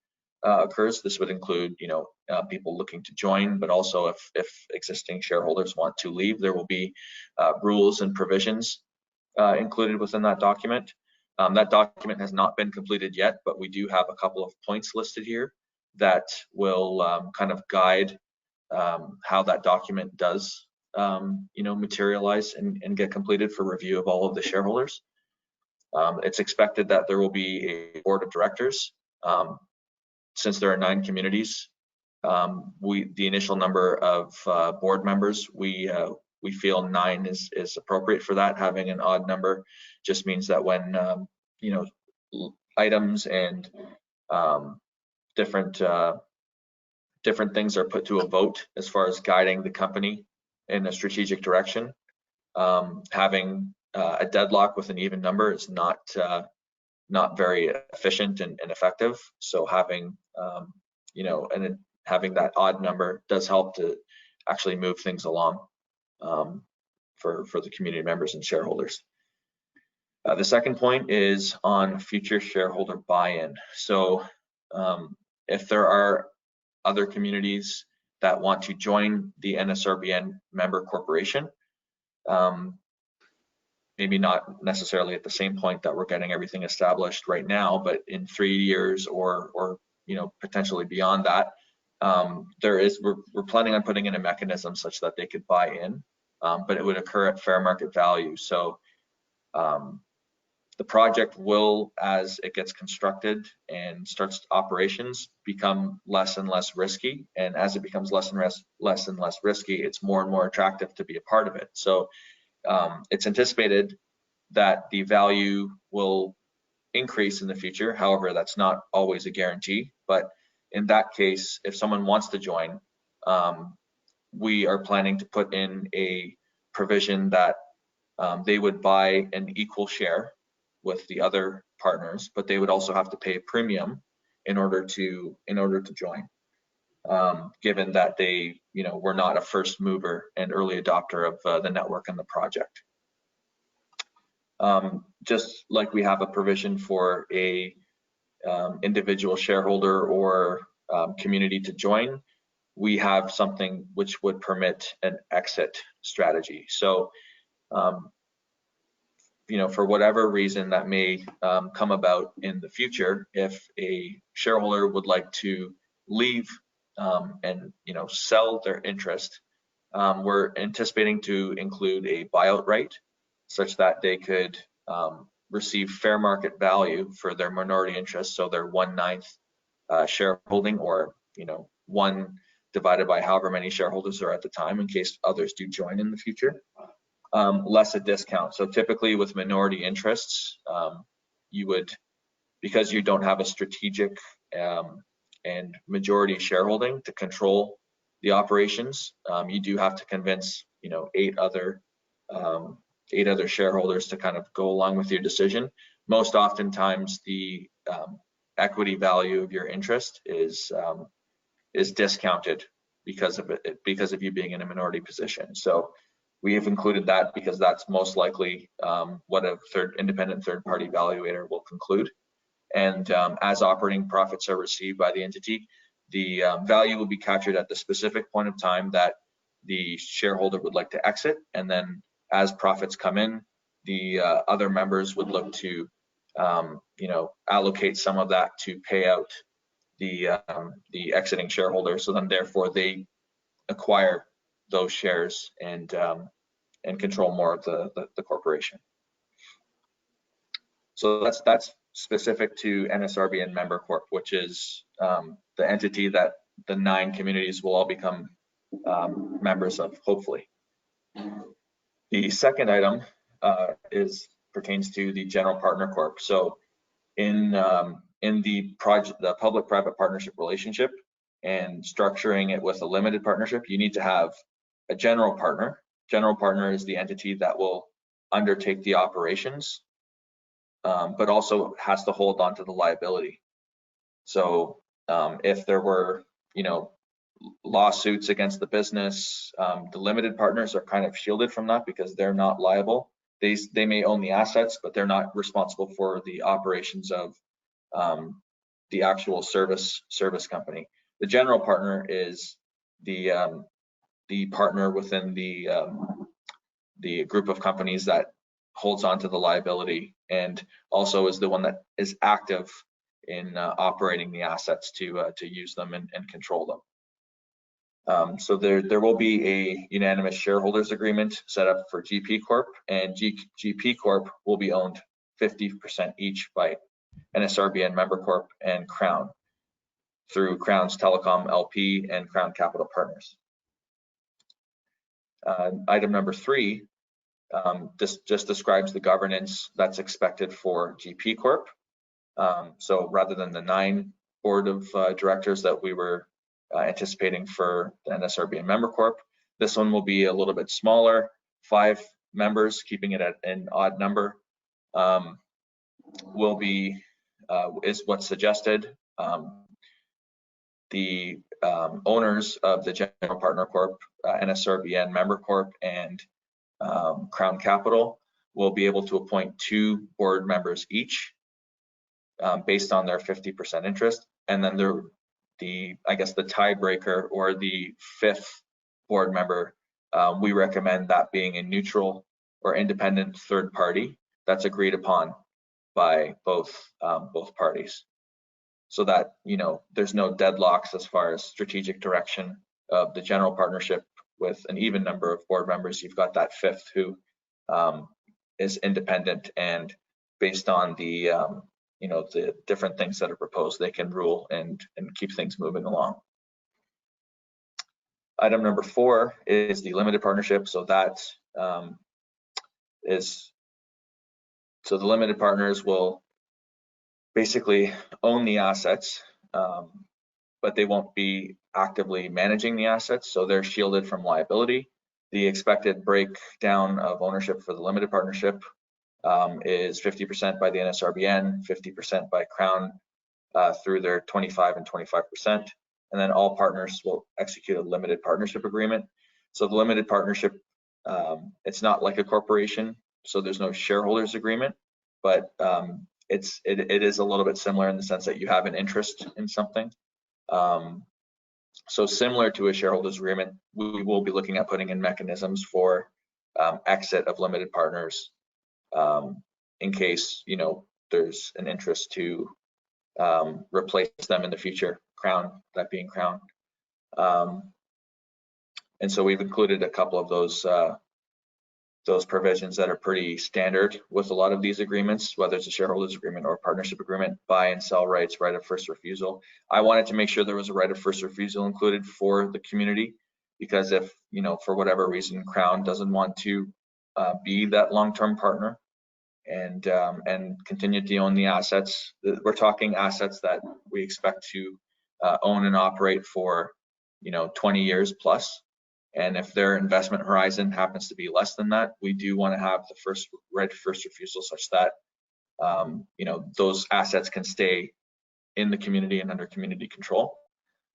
occurs. This would include, people looking to join, but also if existing shareholders want to leave, there will be rules and provisions included within that document. That document has not been completed yet, but we do have a couple of points listed here that will kind of guide how that document does, materialize and get completed for review of all of the shareholders. It's expected that there will be a board of directors. Since there are 9 communities, the initial number of board members, we feel 9 is appropriate for that. Having an odd number just means that when items and different things are put to a vote as far as guiding the company in a strategic direction, having a deadlock with an even number is not very efficient and effective. So having having that odd number does help to actually move things along for the community members and shareholders. The second point is on future shareholder buy-in. So if there are other communities that want to join the Nsrbn member corporation, maybe not necessarily at the same point that we're getting everything established right now, but in 3 years or potentially beyond that, we're planning on putting in a mechanism such that they could buy in, but it would occur at fair market value. So the project will, as it gets constructed and starts operations, become less and less risky. And as it becomes less and less risky, it's more and more attractive to be a part of it. So it's anticipated that the value will increase in the future. However, that's not always a guarantee. But in that case, if someone wants to join, we are planning to put in a provision that they would buy an equal share with the other partners, but they would also have to pay a premium in order to join, given that they were not a first mover and early adopter of the network and the project. Just like we have a provision for a individual shareholder or community to join, we have something which would permit an exit strategy. So for whatever reason that may come about in the future, if a shareholder would like to leave and sell their interest, we're anticipating to include a buyout right such that they could receive fair market value for their minority interest, so their 1/9 shareholding, or 1 divided by however many shareholders are at the time, in case others do join in the future. Less a discount. So typically with minority interests, you would, because you don't have a strategic and majority shareholding to control the operations, you do have to convince 8 other shareholders to kind of go along with your decision. Most oftentimes the equity value of your interest is discounted because of you being in a minority position. So we have included that because that's most likely what a independent third-party evaluator will conclude. And as operating profits are received by the entity, the value will be captured at the specific point of time that the shareholder would like to exit. And then as profits come in, the other members would look to allocate some of that to pay out the exiting shareholder. So then therefore they acquire those shares and control more of the corporation. So that's specific to Nsrbn Member Corp, which is the entity that the 9 communities will all become members of, hopefully. The second item pertains to the General Partner Corp. So in the public-private partnership relationship and structuring it with a limited partnership, you need to have a general partner. General partner is the entity that will undertake the operations, but also has to hold on to the liability. So if there were, lawsuits against the business, the limited partners are kind of shielded from that because they're not liable. They may own the assets, but they're not responsible for the operations of the actual service company. The general partner is the partner within the group of companies that holds on to the liability, and also is the one that is active in operating the assets to use them and control them. So there will be a unanimous shareholders agreement set up for GP Corp, and GP Corp will be owned 50% each by Nsrbn Member Corp and Crown through Crown's Telecom LP and Crown Capital Partners. Item number 3 just describes the governance that's expected for GP Corp. So rather than the 9 board of directors that we were anticipating for the Nsrbn Member Corp, this one will be a little bit smaller, 5 members, keeping it at an odd number, will be is what's suggested. The owners of the General Partner Corp, Nsrbn Member Corp, and Crown Capital will be able to appoint 2 board members each based on their 50% interest. And then I guess the tiebreaker, or the 5th board member, we recommend that being a neutral or independent third party that's agreed upon by both parties, so that, you know, there's no deadlocks as far as strategic direction of the general partnership. With an even number of board members, you've got that 5th who is independent, and based on the you know, the different things that are proposed, they can rule and keep things moving along. Item number 4 is the limited partnership. So that so the limited partners will basically own the assets, but they won't be actively managing the assets, so they're shielded from liability. The expected breakdown of ownership for the limited partnership is 50% by the Nsrbn, 50% by Crown through their 25 and 25%, and then all partners will execute a limited partnership agreement. So the limited partnership, it's not like a corporation, so there's no shareholders agreement, but it is a little bit similar in the sense that you have an interest in something. So similar to a shareholders agreement, we will be looking at putting in mechanisms for exit of limited partners in case, you know, there's an interest to replace them in the future, Crown, that being Crown. And so we've included a couple of those provisions that are pretty standard with a lot of these agreements, whether it's a shareholders agreement or a partnership agreement. Buy and sell rights, right of first refusal. I wanted to make sure there was a right of first refusal included for the community, because if, you know, for whatever reason, Crown doesn't want to be that long-term partner and continue to own the assets, we're talking assets that we expect to own and operate for, you know, 20 years plus. And if their investment horizon happens to be less than that, we do want to have the right of first refusal, such that you know, those assets can stay in the community and under community control.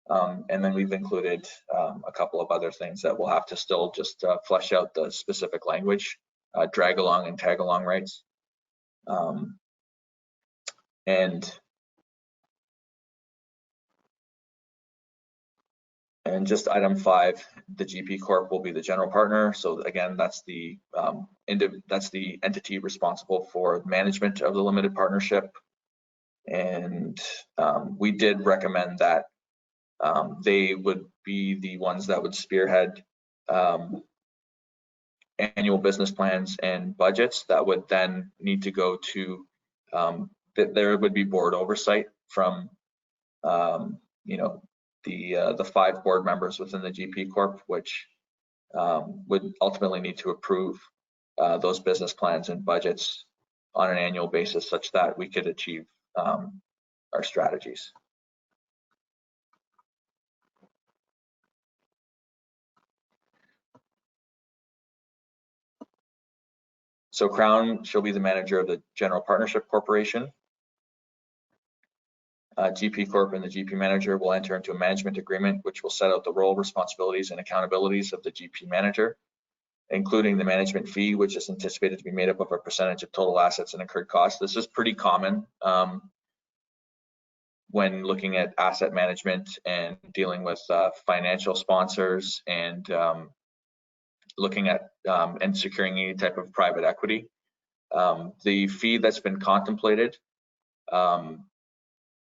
And then we've included a couple of other things that we'll have to still just flesh out the specific language, drag along and tag along rights. And just item 5, the GP Corp will be the general partner. So again, that's the entity responsible for management of the limited partnership. And we did recommend that they would be the ones that would spearhead annual business plans and budgets that would then need to go to, there would be board oversight from, you know, the 5 board members within the GP Corp, which would ultimately need to approve those business plans and budgets on an annual basis, such that we could achieve our strategies. So Crown shall be the manager of the General Partnership Corporation. GP Corp and the GP manager will enter into a management agreement, which will set out the role, responsibilities, and accountabilities of the GP manager, including the management fee, which is anticipated to be made up of a percentage of total assets and incurred costs. This is pretty common when looking at asset management and dealing with financial sponsors and looking at and securing any type of private equity. The fee that's been contemplated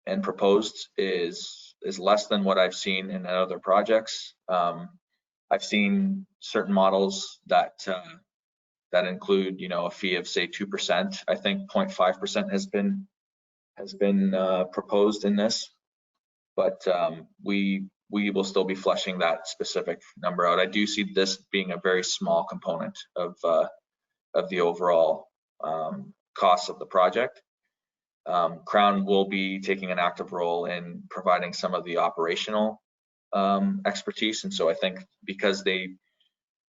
and proposed is less than what I've seen in other projects. I've seen certain models that include, you know, a fee of say 2%. I think 0.5% has been proposed in this, but we will still be fleshing that specific number out. I do see this being a very small component of the overall costs of the project. Crown will be taking an active role in providing some of the operational expertise, and so I think because they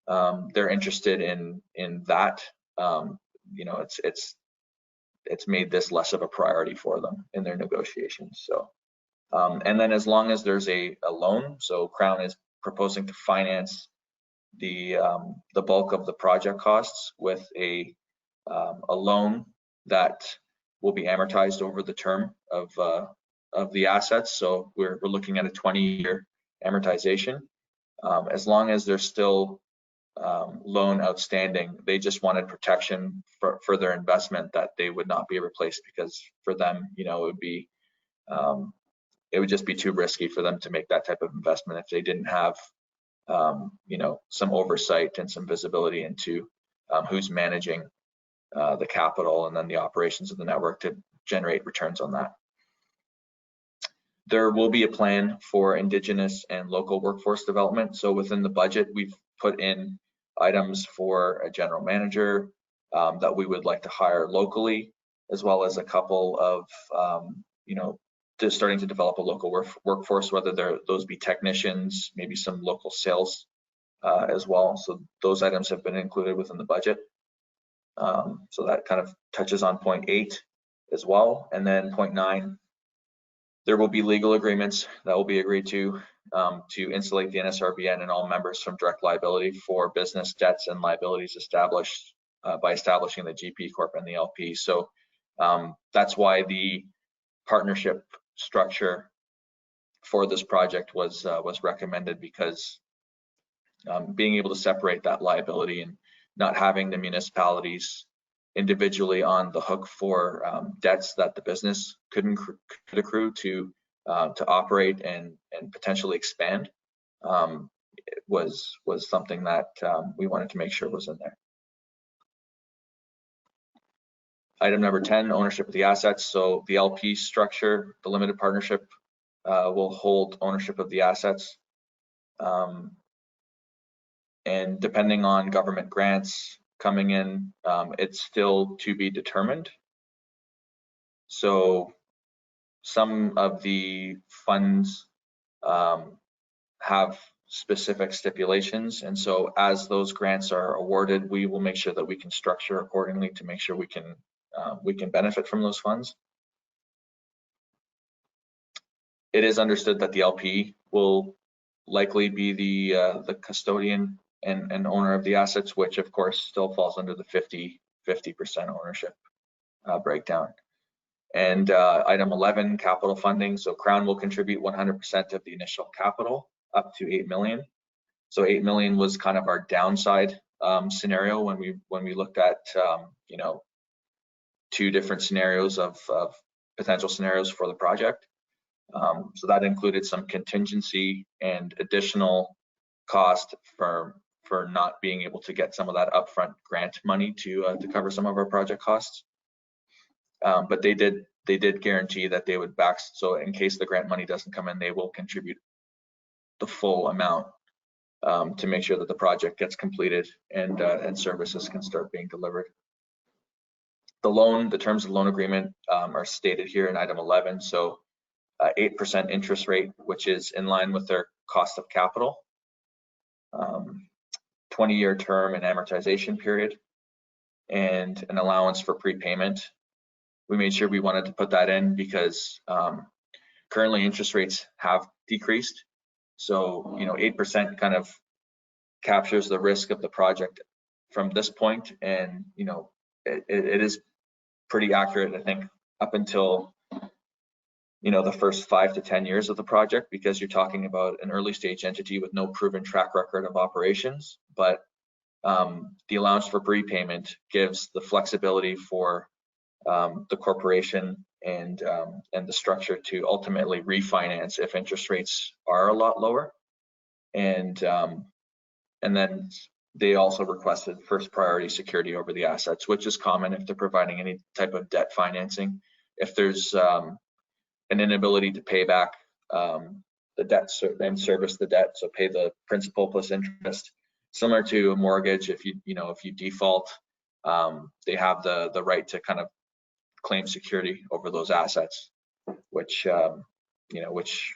they're interested in that. You know, it's made this less of a priority for them in their negotiations. So, and then as long as there's a loan, so Crown is proposing to finance the bulk of the project costs with a loan that will be amortized over the term of the assets. So we're looking at a 20-year amortization. As long as there's still loan outstanding, they just wanted protection for their investment, that they would not be replaced, because for them, you know, it would just be too risky for them to make that type of investment if they didn't have you know, some oversight and some visibility into who's managing the capital and then the operations of the network to generate returns on that. There will be a plan for Indigenous and local workforce development. So within the budget, we've put in items for a general manager that we would like to hire locally, as well as a couple of, you know, just starting to develop a local workforce, whether those be technicians, maybe some local sales as well. So those items have been included within the budget. So that kind of touches on point 8 as well. And then point 9, there will be legal agreements that will be agreed to insulate the Nsrbn and all members from direct liability for business debts and liabilities established by establishing the GP Corp and the LP. So that's why the partnership structure for this project was recommended, because being able to separate that liability and not having the municipalities individually on the hook for debts that the business could accrue to operate and potentially expand was something that we wanted to make sure was in there. Item number 10, ownership of the assets. So the LP structure, the limited partnership will hold ownership of the assets. And depending on government grants coming in, it's still to be determined. So some of the funds have specific stipulations, and so as those grants are awarded, we will make sure that we can structure accordingly to make sure we can benefit from those funds. It is understood that the LP will likely be the custodian and owner of the assets, which of course still falls under the 50% ownership breakdown. And item 11, capital funding. So Crown will contribute 100% of the initial capital, up to 8 million. So 8 million was kind of our downside scenario when we looked at you know, 2 different scenarios of potential scenarios for the project. So that included some contingency and additional cost for not being able to get some of that upfront grant money to cover some of our project costs. But they did guarantee that they would back, so in case the grant money doesn't come in, they will contribute the full amount to make sure that the project gets completed and services can start being delivered. The loan, the terms of the loan agreement are stated here in item 11. So 8% interest rate, which is in line with their cost of capital. 20-year term and amortization period, and an allowance for prepayment. We made sure we wanted to put that in because currently interest rates have decreased. So, you know, 8% kind of captures the risk of the project from this point, and you know, it is pretty accurate, I think, up until, you know, the first 5 to 10 years of the project, because you're talking about an early stage entity with no proven track record of operations. But the allowance for prepayment gives the flexibility for the corporation and the structure to ultimately refinance if interest rates are a lot lower. And then they also requested first priority security over the assets, which is common if they're providing any type of debt financing. If there's an inability to pay back the debt and service the debt, so pay the principal plus interest, similar to a mortgage. If you default, they have the right to kind of claim security over those assets, which which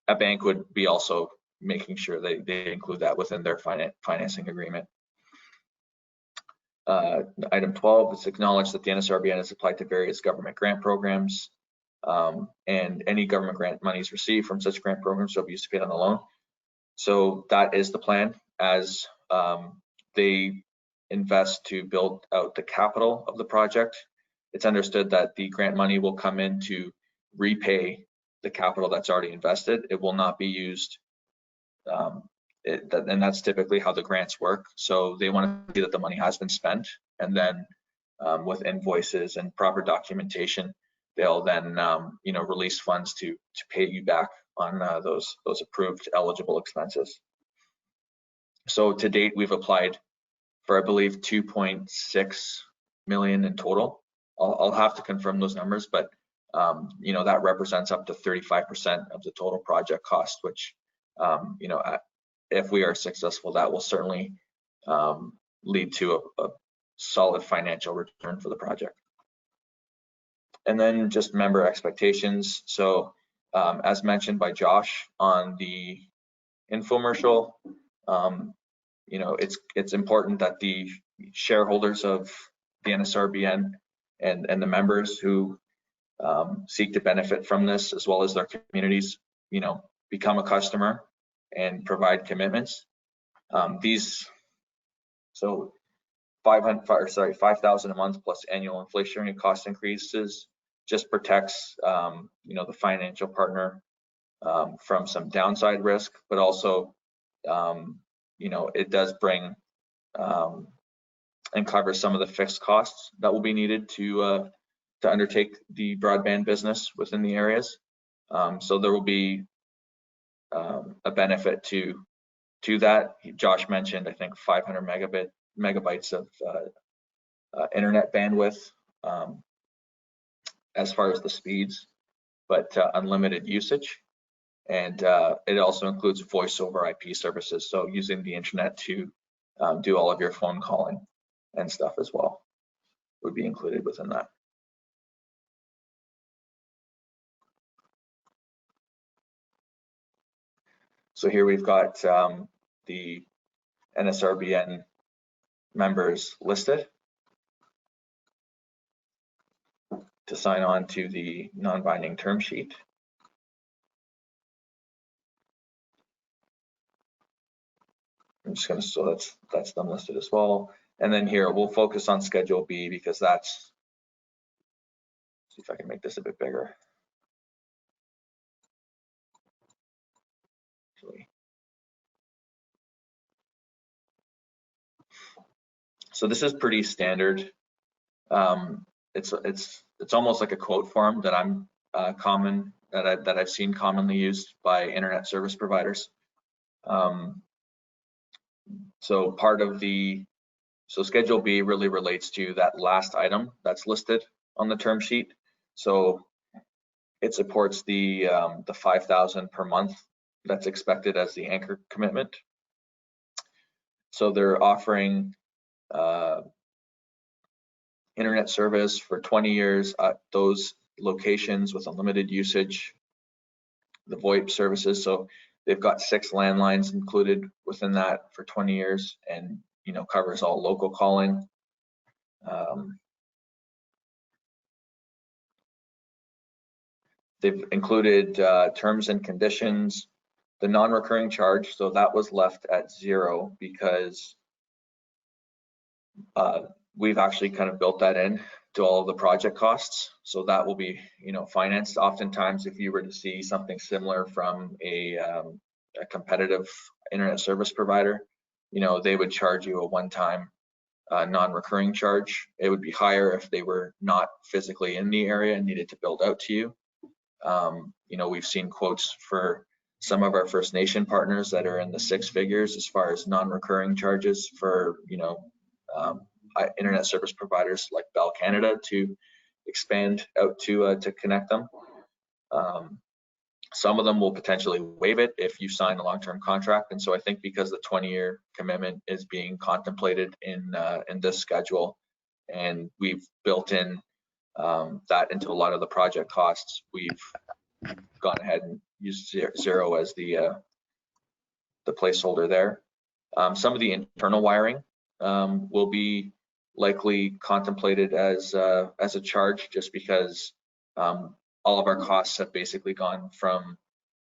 a bank would be also making sure they include that within their financing agreement. Item 12 is acknowledge that the NSRBN is applied to various government grant programs, and any government grant monies received from such grant programs shall be used to pay down the loan. So that is the plan as they invest to build out the capital of the project. It's understood that the grant money will come in to repay the capital that's already invested. It will not be used, and that's typically how the grants work. So they want to see that the money has been spent, and then with invoices and proper documentation, they'll then release funds to pay you back on those approved eligible expenses. So to date, we've applied for, I believe, 2.6 million in total. I'll have to confirm those numbers, but that represents up to 35% of the total project cost, which if we are successful, that will certainly lead to a solid financial return for the project. And then just member expectations. So as mentioned by Josh on the infomercial, it's important that the shareholders of the NSRBN and the members who seek to benefit from this, as well as their communities, become a customer and provide commitments. So 5,000 a month plus annual inflationary cost increases just protects the financial partner from some downside risk, but also it does bring and cover some of the fixed costs that will be needed to undertake the broadband business within the areas. So there will be a benefit to that. Josh mentioned, I think, 500 megabytes of internet bandwidth as far as the speeds, but unlimited usage. And it also includes voice over IP services, so using the internet to do all of your phone calling and stuff as well would be included within that. So here we've got the NSRBN members listed to sign on to the non-binding term sheet. I'm just going to, so that's them listed as well. And then here we'll focus on Schedule B because that's, see if I can make this a bit bigger. So this is pretty standard. It's almost like a quote form that I've seen commonly used by internet service providers. So part of so Schedule B really relates to that last item that's listed on the term sheet. So it supports the 5,000 per month that's expected as the anchor commitment. So they're offering internet service for 20 years at those locations with unlimited usage, the VoIP services. So they've got 6 landlines included within that for 20 years and, covers all local calling. They've included terms and conditions, the non-recurring charge. So that was left at 0 because we've actually kind of built that in to all of the project costs. So that will be, financed. Oftentimes, if you were to see something similar from a competitive internet service provider, they would charge you a one-time non-recurring charge. It would be higher if they were not physically in the area and needed to build out to you. We've seen quotes for some of our First Nation partners that are in the 6 figures as far as non-recurring charges for, internet service providers like Bell Canada to expand out to connect them. Some of them will potentially waive it if you sign a long-term contract. And so I think because the 20-year commitment is being contemplated in this schedule, and we've built in that into a lot of the project costs, we've gone ahead and used 0 as the placeholder there. Some of the internal wiring will be likely contemplated as a charge, just because all of our costs have basically gone from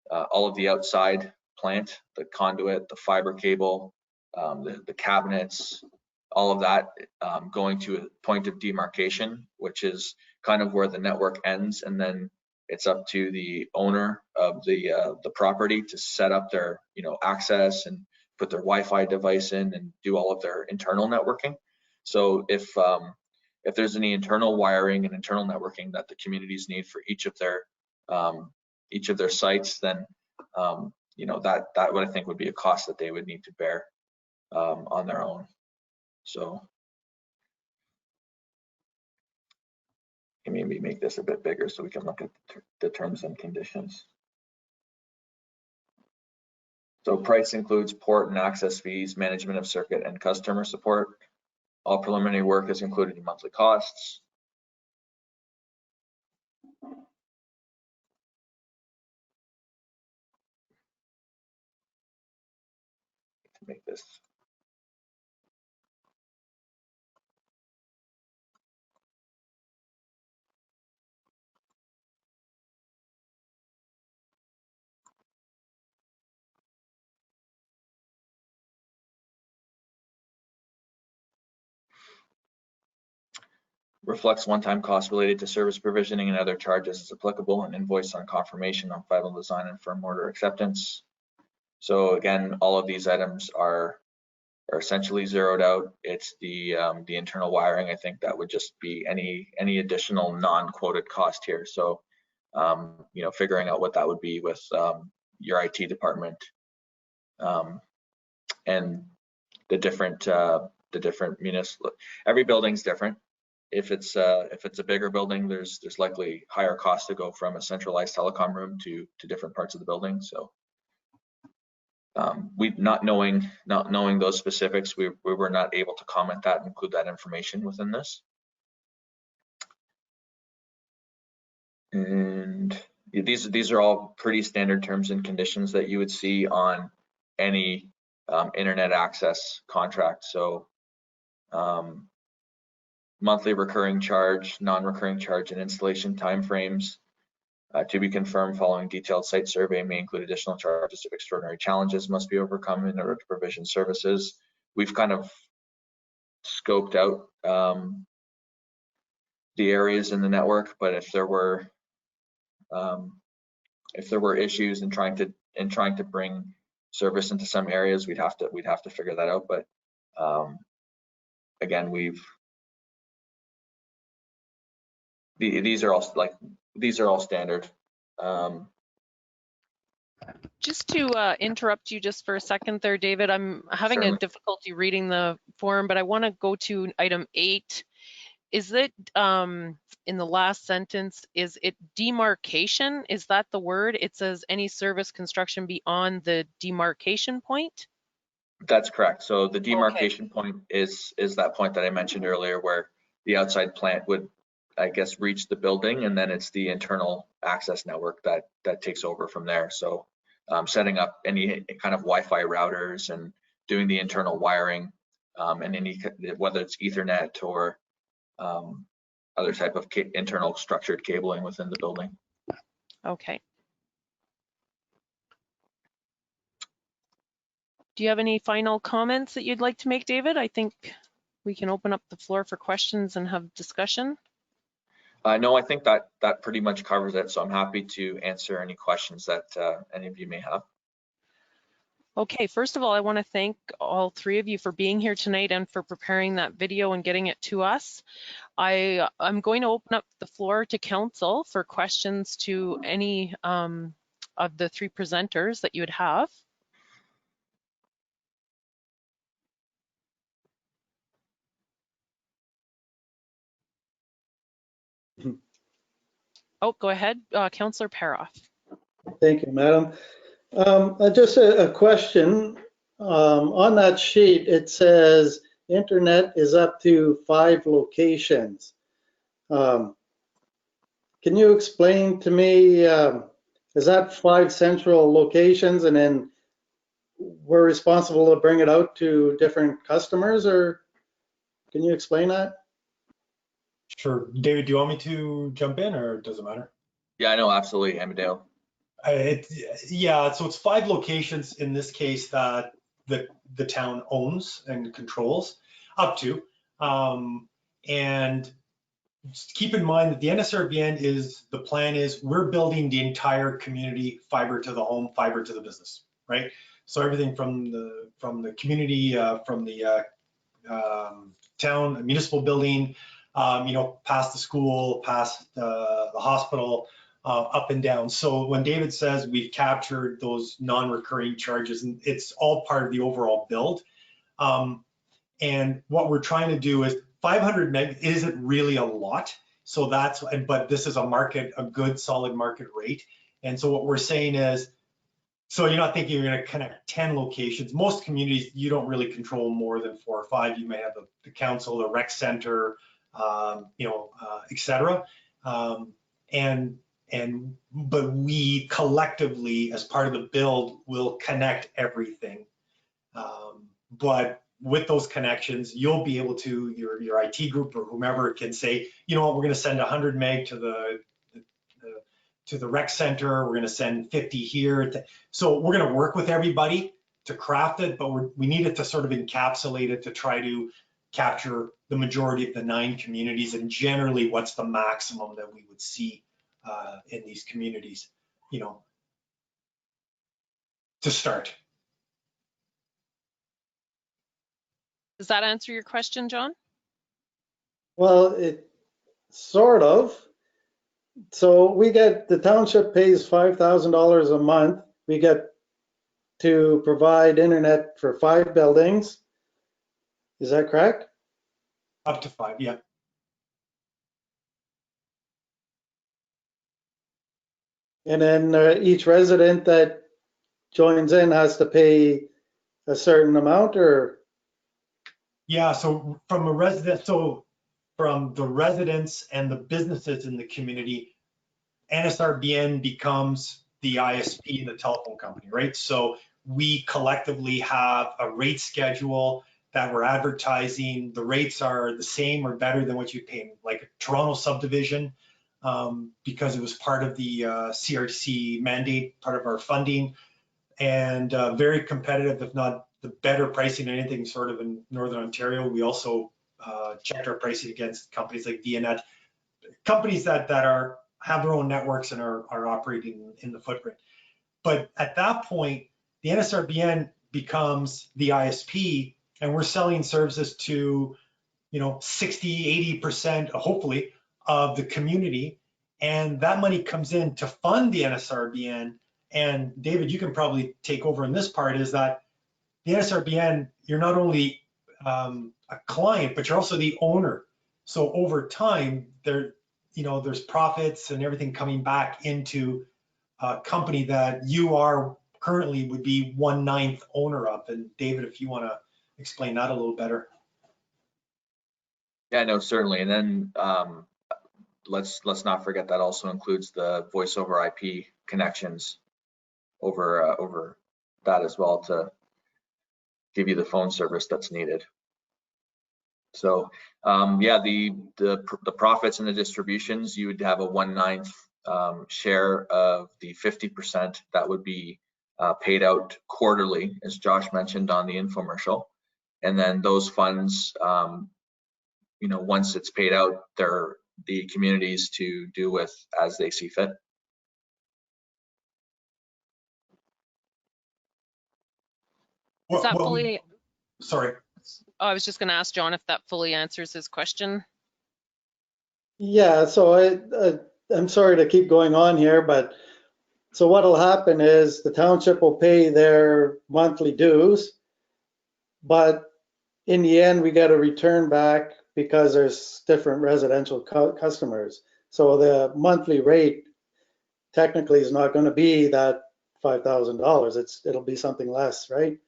all of the outside plant, the conduit, the fiber cable, the cabinets, all of that going to a point of demarcation, which is kind of where the network ends, and then it's up to the owner of the property to set up their access and put their Wi-Fi device in and do all of their internal networking. So if there's any internal wiring and internal networking that the communities need for each of their sites, then that would, I think, would be a cost that they would need to bear on their own. So maybe make this a bit bigger so we can look at the terms and conditions. So price includes port and access fees, management of circuit, and customer support. All preliminary work is included in monthly costs. To make this reflects one-time costs related to service provisioning and other charges as applicable, and invoice on confirmation on final design and firm order acceptance. So again, all of these items are essentially zeroed out. It's the internal wiring. I think that would just be any additional non-quoted cost here. So figuring out what that would be with your IT department and the different municipal. Every building's different. If it's a bigger building, there's likely higher cost to go from a centralized telecom room to different parts of the building. So we not knowing those specifics, we were not able to comment that and include that information within this. And these are all pretty standard terms and conditions that you would see on any internet access contract. So monthly recurring charge, non-recurring charge, and installation timeframes to be confirmed following detailed site survey may include additional charges if extraordinary challenges must be overcome in order to provision services. We've kind of scoped out the areas in the network, but if there were issues in trying to bring service into some areas, we'd have to figure that out. But again, these are all standard. Just to interrupt you just for a second there, David, I'm having Certainly. a difficulty reading the form, but I want to go to item 8. Is it in the last sentence, is it demarcation? Is that the word? It says any service construction beyond the demarcation point? That's correct. So the demarcation point is that point that I mentioned earlier, where the outside plant would, I guess, reach the building, and then it's the internal access network that takes over from there. So setting up any kind of Wi-Fi routers and doing the internal wiring, and any, whether it's Ethernet or other type of internal structured cabling within the building. Okay. Do you have any final comments that you'd like to make, David? I think we can open up the floor for questions and have discussion. No, I think that pretty much covers it. So I'm happy to answer any questions that any of you may have. Okay, first of all, I want to thank all 3 of you for being here tonight and for preparing that video and getting it to us. I'm going to open up the floor to council for questions to any of the 3 presenters that you would have. Oh, go ahead, Councillor Paroff. Thank you, Madam. Just a question. On that sheet, it says internet is up to 5 locations. Can you explain to me, is that 5 central locations, and then we're responsible to bring it out to different customers, or can you explain that? Sure. David, do you want me to jump in or does it matter? Yeah, I know, absolutely, Amedeo. Yeah, so it's 5 locations in this case that the town owns and controls up to. And just keep in mind that the Nsrbn the plan is we're building the entire community fiber to the home, fiber to the business, right? So everything from the community, from the town, municipal building, past the school, past the hospital, up and down. So when David says we've captured those non-recurring charges, and it's all part of the overall build. And what we're trying to do is 500 meg isn't really a lot. So but this is a good solid market rate. And so what we're saying is, so you're not thinking you're going to connect 10 locations. Most communities, you don't really control more than 4 or 5. You may have the council, the rec center, et cetera. But we collectively, as part of the build, will connect everything. But with those connections, you'll be able to, your IT group or whomever can say, you know what, we're going to send 100 meg to the rec center. We're going to send 50 here. So we're going to work with everybody to craft it, but we need it to sort of encapsulate it to try to capture the majority of the 9 communities, and generally what's the maximum that we would see in these communities, to start. Does that answer your question, John? Well, it sort of. So the township pays $5,000 a month. We get to provide internet for 5 buildings. Is that correct? Up to 5, yeah. And then each resident that joins in has to pay a certain amount, or? Yeah, so from the residents and the businesses in the community, Nsrbn becomes the ISP, the telephone company, right? So we collectively have a rate schedule that we're advertising. The rates are the same or better than what you pay like a Toronto subdivision, because it was part of the CRC mandate, part of our funding, and very competitive, if not the better pricing than anything sort of in Northern Ontario. We also checked our pricing against companies like DNet, companies that have their own networks and are operating in the footprint. But at that point, the Nsrbn becomes the ISP, and we're selling services to 60-80%, hopefully, of the community, and that money comes in to fund the Nsrbn. And David, you can probably take over in this part, is that the Nsrbn, you're not only a client, but you're also the owner. So over time, there's profits and everything coming back into a company that you are currently would be 1/9 owner of. And David, if you want to explain that a little better. Yeah, no, certainly. And then let's not forget that also includes the voice over IP connections over that as well, to give you the phone service that's needed. So yeah, the profits and the distributions, you would have a 1/9 share of the 50% that would be paid out quarterly, as Josh mentioned on the infomercial. And then those funds, once it's paid out, they're the communities to do with as they see fit. Is that fully? Sorry. Oh, I was just going to ask John if that fully answers his question. Yeah, so I'm sorry to keep going on here, but so what'll happen is the township will pay their monthly dues, but in the end, we get a return back because there's different residential customers. So the monthly rate technically is not going to be that $5,000. It'll be something less, right?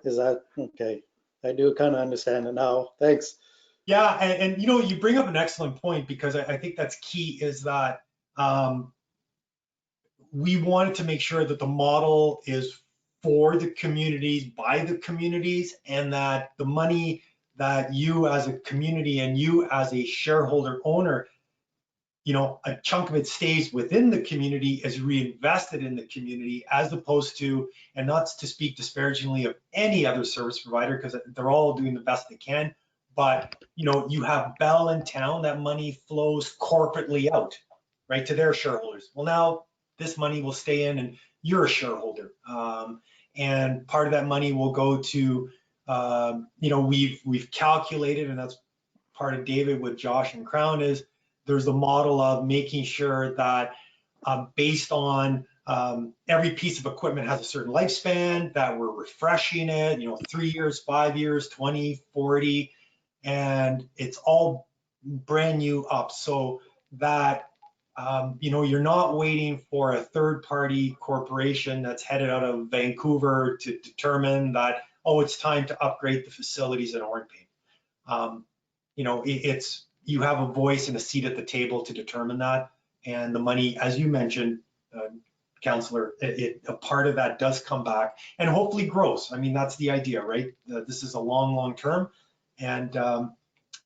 Is that okay? I do kind of understand it now. Thanks. Yeah, and you bring up an excellent point, because I think that's key, is that we wanted to make sure that the model is for the communities, by the communities, and that the money that you as a community and you as a shareholder owner, you know, a chunk of it stays within the community, is reinvested in the community, as opposed to, and not to speak disparagingly of any other service provider, because they're all doing the best they can, but you know, you have Bell in town, that money flows corporately out, right, to their shareholders. Well, now this money will stay in and you're a shareholder. And part of that money will go to, you know, we've calculated, and that's part of David with Josh and Crown, is there's a model of making sure that based on every piece of equipment has a certain lifespan, that we're refreshing it, you know, 3 years, 5 years, 20, 40, and it's all brand new up, so that you know, you're not waiting for a third-party corporation that's headed out of Vancouver to determine that, oh, it's time to upgrade the facilities in Ornpain. You know, it's, you have a voice and a seat at the table to determine that, and the money, as you mentioned, Councillor, a part of that does come back and hopefully grows. I mean, that's the idea, right? This is a long term, and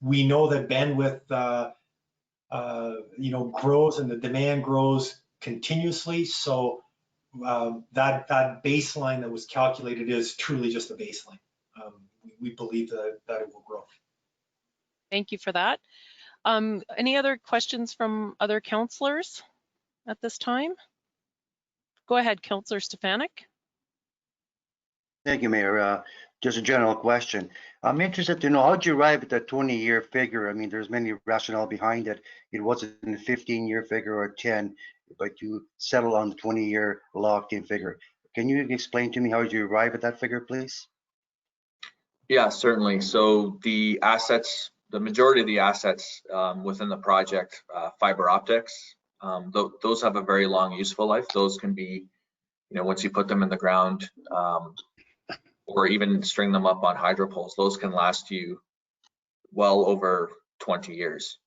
we know that bandwidth you know, grows and the demand grows continuously. So that baseline that was calculated is truly just a baseline. We believe that it will grow. Thank you for that. Any other questions from other councillors at this time? Go ahead, Councillor Stefanik. Thank you, Mayor. Just a general question. I'm interested to know, how'd you arrive at that 20-year figure? I mean, there's many rationale behind it. It wasn't a 15-year figure or 10, but you settled on the 20-year locked-in figure. Can you explain to me how you arrive at that figure, please? Yeah, certainly. So the assets, the majority of the assets within the project, fiber optics, those have a very long useful life. Those can be, you know, once you put them in the ground, or even string them up on hydro poles, those can last you well over 20 years.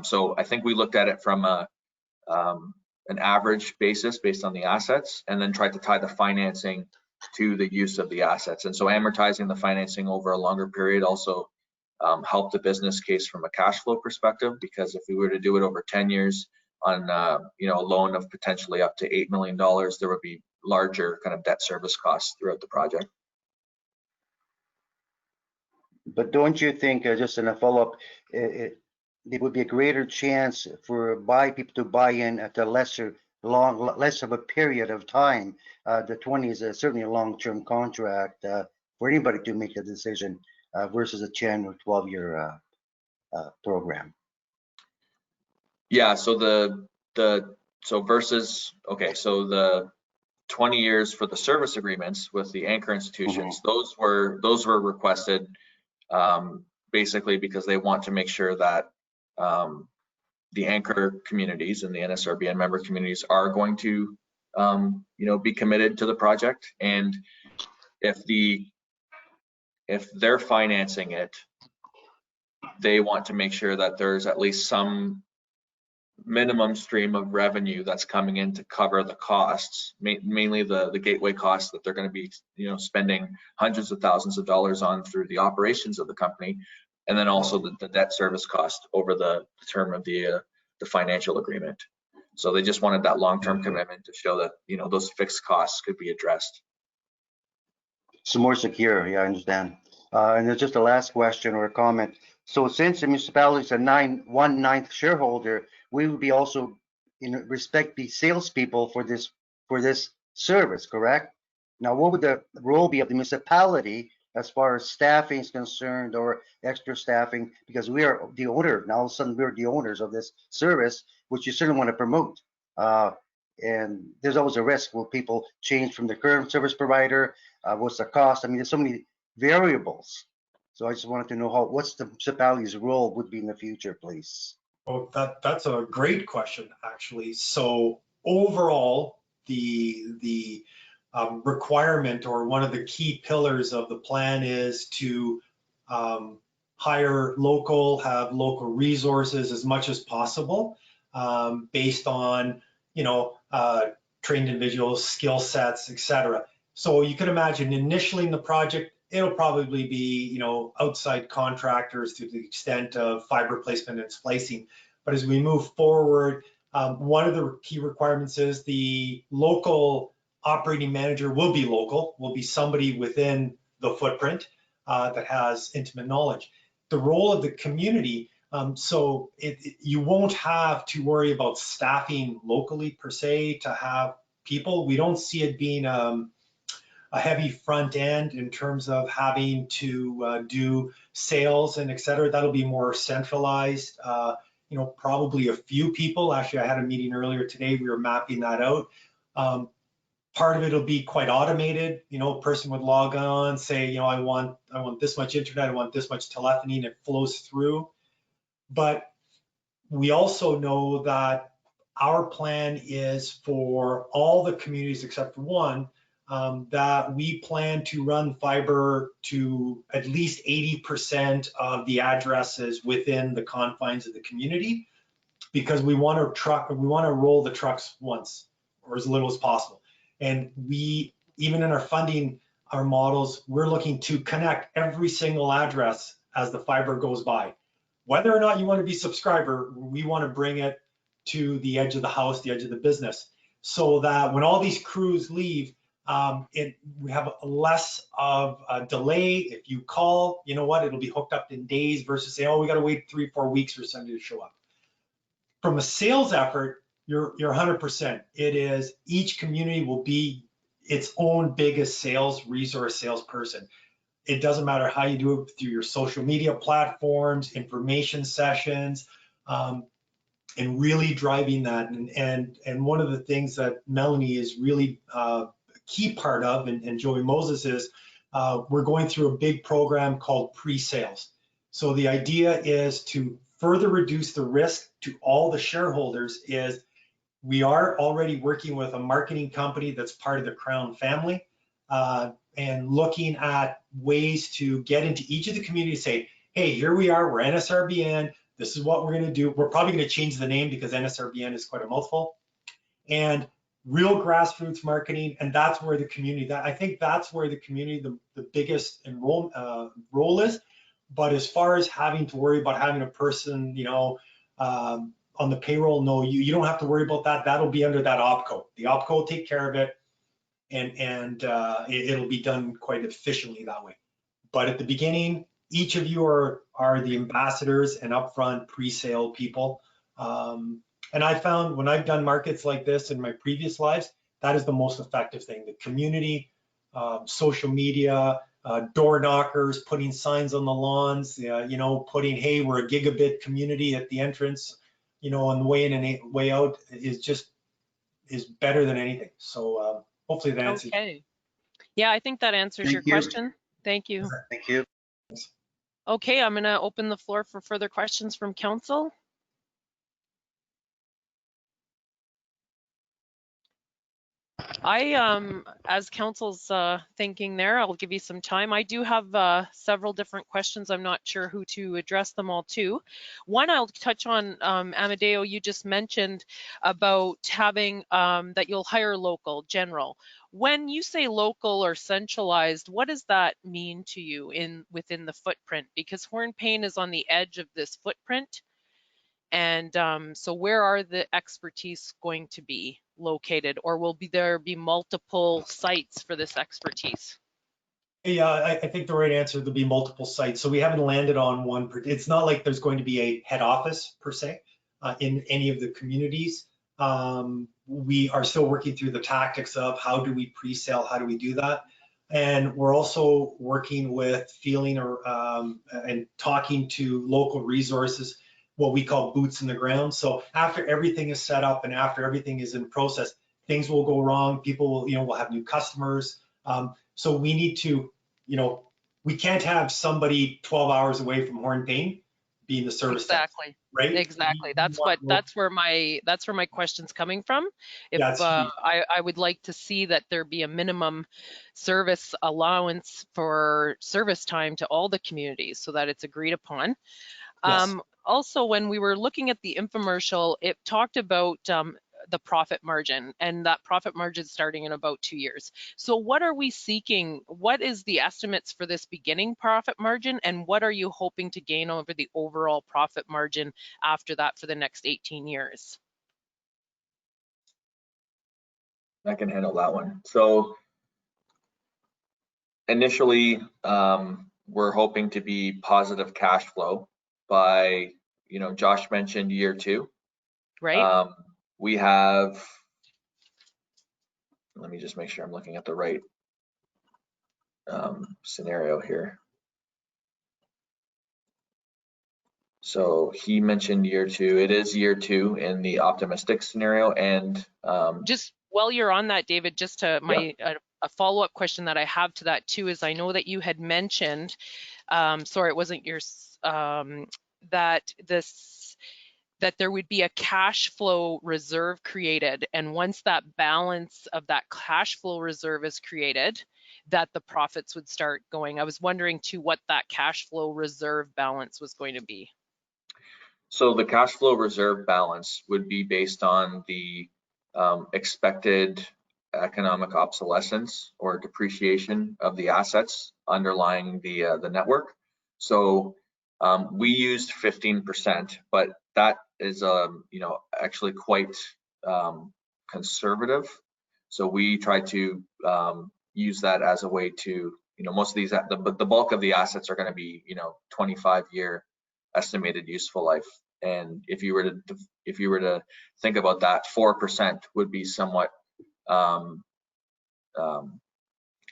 So I think we looked at it from an average basis based on the assets, and then tried to tie the financing to the use of the assets. And so amortizing the financing over a longer period also helped the business case from a cash flow perspective, because if we were to do it over 10 years on you know, a loan of potentially up to $8 million, there would be larger kind of debt service costs throughout the project. But don't you think, just in a follow-up, there would be a greater chance for people to buy in at a less of a period of time? The 20 is certainly a long-term contract for anybody to make a decision versus a 10 or 12-year program. Yeah. So so the 20 years for the service agreements with the anchor institutions, those were requested basically because they want to make sure that the anchor communities and the Nsrbn member communities are going to you know, be committed to the project. And if they're financing it, they want to make sure that there's at least some minimum stream of revenue that's coming in to cover the costs, mainly the gateway costs that they're going to be, you know, spending hundreds of thousands of dollars on through the operations of the company, and then also the debt service cost over the term of the financial agreement. So they just wanted that long-term commitment to show that, you know, those fixed costs could be addressed. So more secure, yeah, I understand. And there's just a last question or a comment. So since the municipality is a 1/9 shareholder, we would be also, in respect, be salespeople for this service, correct? Now, what would the role be of the municipality as far as staffing is concerned, or extra staffing? Because we are the owner now. All of a sudden, we're the owners of this service, which you certainly want to promote. And there's always a risk. Will people change from the current service provider? What's the cost? I mean, there's so many variables. So I just wanted to know what's the municipality's role would be in the future, please. Well, that's a great question, actually. So overall, the requirement, or one of the key pillars of the plan, is to hire local, have local resources as much as possible, based on, you know, trained individuals, skill sets, etc. So you can imagine initially in the project, it'll probably be, outside contractors to the extent of fiber placement and splicing. But as we move forward, one of the key requirements is the local operating manager will be somebody within the footprint that has intimate knowledge. The role of the community, so you won't have to worry about staffing locally per se to have people. We don't see it being a heavy front end in terms of having to do sales and et cetera. That'll be more centralized. Probably a few people. Actually, I had a meeting earlier today. We were mapping that out. Part of it will be quite automated. A person would log on, say, I want this much internet, I want this much telephony, and it flows through. But we also know that our plan is for all the communities except for one, that we plan to run fiber to at least 80% of the addresses within the confines of the community, because we want to roll the trucks once or as little as possible. And we, even in our funding, our models, we're looking to connect every single address as the fiber goes by. Whether or not you want to be a subscriber, we want to bring it to the edge of the house, the edge of the business, so that when all these crews leave, we have less of a delay. If you call, you know what, it'll be hooked up in days versus say, oh, we got to wait 3-4 weeks for somebody to show up. From a sales effort, you're 100%. It is, each community will be its own biggest sales resource salesperson. It doesn't matter how you do it through your social media platforms, information sessions, and really driving that. And one of the things that Melanie is really a key part of, and Joey Moses is, we're going through a big program called pre-sales. So the idea is to further reduce the risk to all the shareholders. Is we are already working with a marketing company that's part of the Crown family, and looking at ways to get into each of the communities, say, hey, here we are, we're Nsrbn, this is what we're going to do. We're probably going to change the name because Nsrbn is quite a mouthful. And real grassroots marketing, and that's where the community, I think that's where the community, the biggest role is. But as far as having to worry about having a person, on the payroll, no, you don't have to worry about that. That'll be under that OPCO. The OPCO will take care of it, and it'll be done quite efficiently that way. But at the beginning, each of you are the ambassadors and upfront pre-sale people. And I found when I've done markets like this in my previous lives, that is the most effective thing. The community, social media, door knockers, putting signs on the lawns, putting, hey, we're a gigabit community at the entrance, on the way in and way out is better than anything. So hopefully that answers. Okay. Yeah, I think that answers your question. Thank you. Thank you. Okay, I'm going to open the floor for further questions from council. As council's thinking there, I'll give you some time. I do have several different questions. I'm not sure who to address them all to. One I'll touch on, Amedeo, you just mentioned about having that you'll hire local, general. When you say local or centralized, what does that mean to you within the footprint? Because Hornepayne is on the edge of this footprint. And so where are the expertise going to be located, or will there be multiple sites for this expertise? Yeah, I think the right answer, there'll be multiple sites. So we haven't landed on one. It's not like there's going to be a head office per se in any of the communities. We are still working through the tactics of how do we pre-sale, how do we do that? And we're also working with feeling and talking to local resources, what we call boots in the ground. So after everything is set up and after everything is in process, things will go wrong. People will, will have new customers. So we need to, we can't have somebody 12 hours away from Hornepayne being the service. Exactly. Center, right? Exactly. That's where my question's coming from. If I would like to see that there be a minimum service allowance for service time to all the communities so that it's agreed upon. Yes. Also, when we were looking at the infomercial, it talked about the profit margin, and that profit margin starting in about 2 years. So what are we seeking? What is the estimates for this beginning profit margin, and what are you hoping to gain over the overall profit margin after that for the next 18 years? I can handle that one. So initially, we're hoping to be positive cash flow by, Josh mentioned year 2. Right. We have, let me just make sure I'm looking at the right scenario here. So he mentioned year 2. It is year 2 in the optimistic scenario. And just while you're on that, David, just to a follow-up question that I have to that too is I know that you had mentioned, sorry, it wasn't yours, that there would be a cash flow reserve created, and once that balance of that cash flow reserve is created, that the profits would start going. I was wondering too what that cash flow reserve balance was going to be. So the cash flow reserve balance would be based on the expected economic obsolescence or depreciation of the assets underlying the network. So we used 15%, but that is actually quite conservative. So we try to use that as a way to, most of these, the bulk of the assets are going to be 25-year estimated useful life. And if you were to think about that, 4% would be somewhat of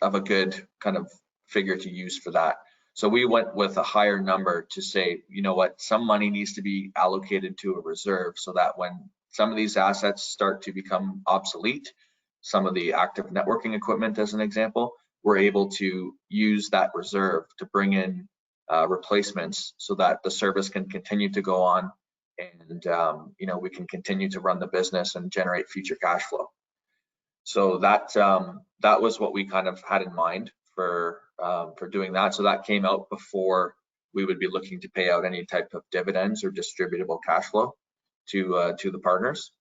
a good kind of figure to use for that. So we went with a higher number to say, you know what, some money needs to be allocated to a reserve so that when some of these assets start to become obsolete, some of the active networking equipment as an example, we're able to use that reserve to bring in replacements so that the service can continue to go on, and we can continue to run the business and generate future cash flow. So that was what we kind of had in mind for doing that. So that came out before we would be looking to pay out any type of dividends or distributable cash flow to the partners.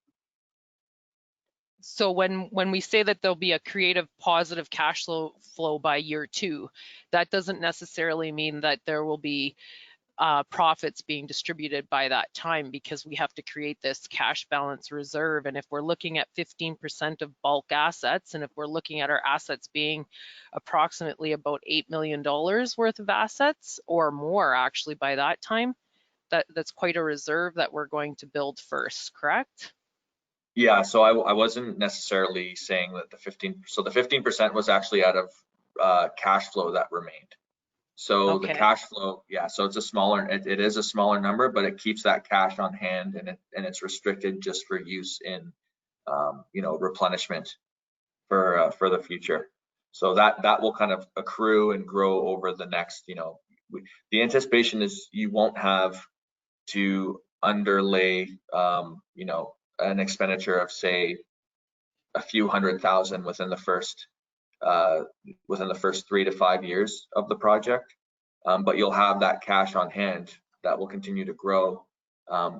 So when we say that there'll be a creative positive cash flow by year 2, that doesn't necessarily mean that there will be profits being distributed by that time, because we have to create this cash balance reserve. And if we're looking at 15% of bulk assets, and if we're looking at our assets being approximately about $8 million worth of assets or more actually by that time, that's quite a reserve that we're going to build first, correct? Yeah, so I wasn't necessarily saying that the 15% was actually out of cash flow that remained. So okay. The cash flow, yeah, so it's a smaller, it is a smaller number, but it keeps that cash on hand, and it's restricted just for use in replenishment for the future. So that will kind of accrue and grow over the next, the anticipation is you won't have to underlay an expenditure of say a few $100,000 within the first 3 to 5 years of the project, but you'll have that cash on hand that will continue to grow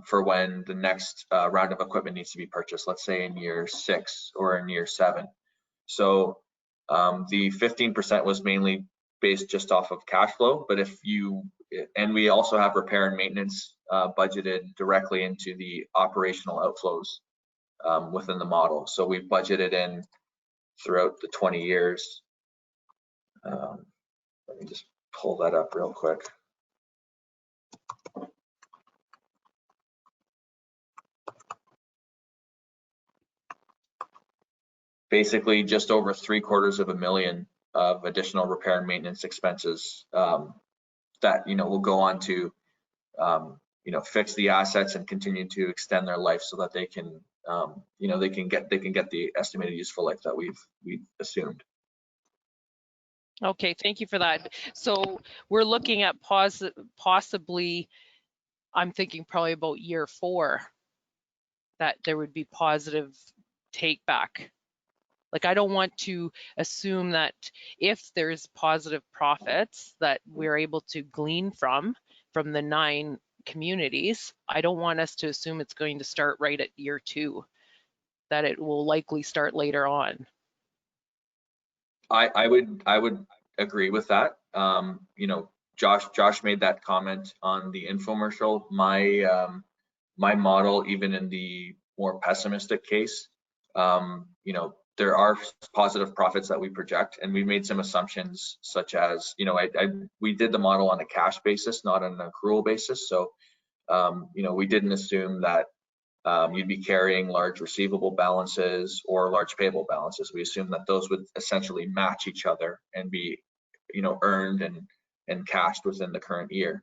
for when the next round of equipment needs to be purchased, let's say in year 6 or in year 7. So the 15% was mainly based just off of cash flow, but and we also have repair and maintenance budgeted directly into the operational outflows within the model. So we've budgeted in throughout the 20 years. Let me just pull that up real quick. Basically just over $750,000 of additional repair and maintenance expenses that will go on to fix the assets and continue to extend their life so that they can they can get the estimated useful life that we've assumed. Okay, thank you for that. So we're looking at possibly, I'm thinking probably about year 4, that there would be positive take back. Like, I don't want to assume that if there's positive profits that we're able to glean from the 9 communities, I don't want us to assume it's going to start right at year 2. that it will likely start later on. I would agree with that. You know, Josh made that comment on the infomercial. My model, even in the more pessimistic case, you know, there are positive profits that we project, and we made some assumptions such as, you know, we did the model on a cash basis, not on an accrual basis. So, you know, we didn't assume that you'd be carrying large receivable balances or large payable balances. We assumed that those would essentially match each other and be, you know, earned and cashed within the current year.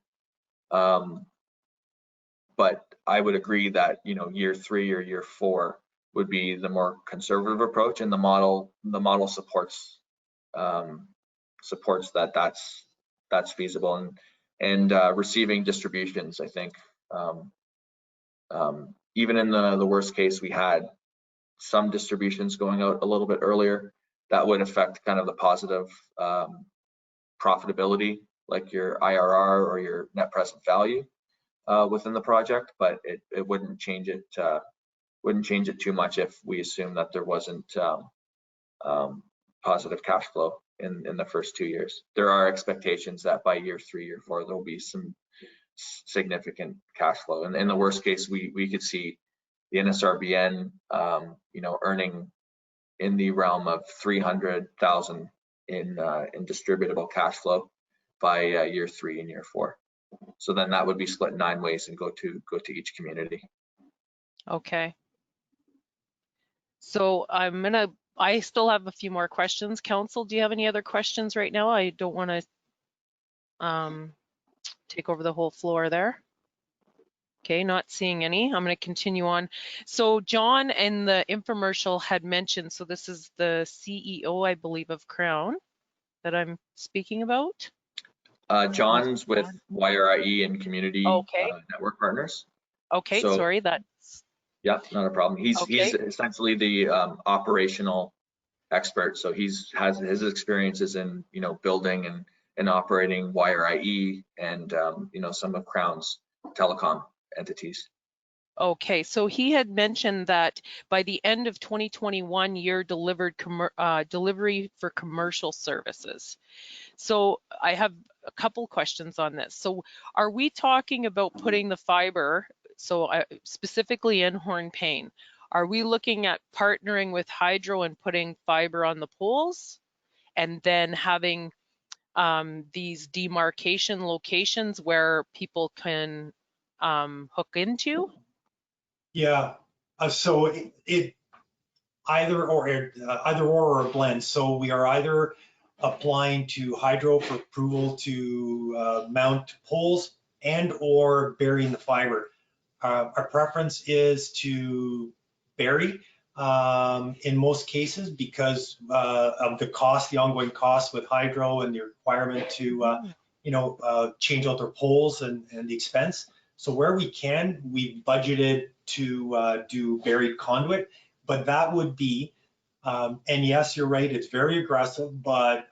But I would agree that, you know, year 3 or year 4 would be the more conservative approach, and the model supports that that's feasible, and receiving distributions. I think even in the worst case, we had some distributions going out a little bit earlier that would affect kind of the positive profitability, like your IRR or your net present value within the project, but it wouldn't change it too much if we assume that there wasn't positive cash flow in the first 2 years. There are expectations that by year 3 or 4 there'll be some significant cash flow, and in the worst case we could see the Nsrbn you know, earning in the realm of 300,000 in distributable cash flow by year 3 and year 4. So then that would be split 9 ways and go to each community. Okay. So I still have a few more questions. Council, do you have any other questions right now? I don't want to take over the whole floor there. Okay, not seeing any. I'm going to continue on. So John in the infomercial had mentioned, so this is the CEO, I believe, of Crown that I'm speaking about. John's with YRIE and Community Network Partners. Okay, so, sorry, that's... Yeah, not a problem. He's essentially the operational expert. So has his experiences in, you know, building and operating YRIE and you know, some of Crown's telecom entities. Okay, so he had mentioned that by the end of 2021, you're delivered delivery for commercial services. So I have a couple questions on this. So are we talking about putting the fiber, so specifically in Hornpain, are we looking at partnering with hydro and putting fiber on the poles and then having these demarcation locations where people can hook into? Yeah, so it either or a blend. So we are either applying to hydro for approval to mount poles and or burying the fiber. Our preference is to bury in most cases because of the cost, the ongoing cost with hydro and the requirement to you know, change out their poles and the expense. So where we can, we budgeted to do buried conduit, but that would be, and yes, you're right, it's very aggressive, but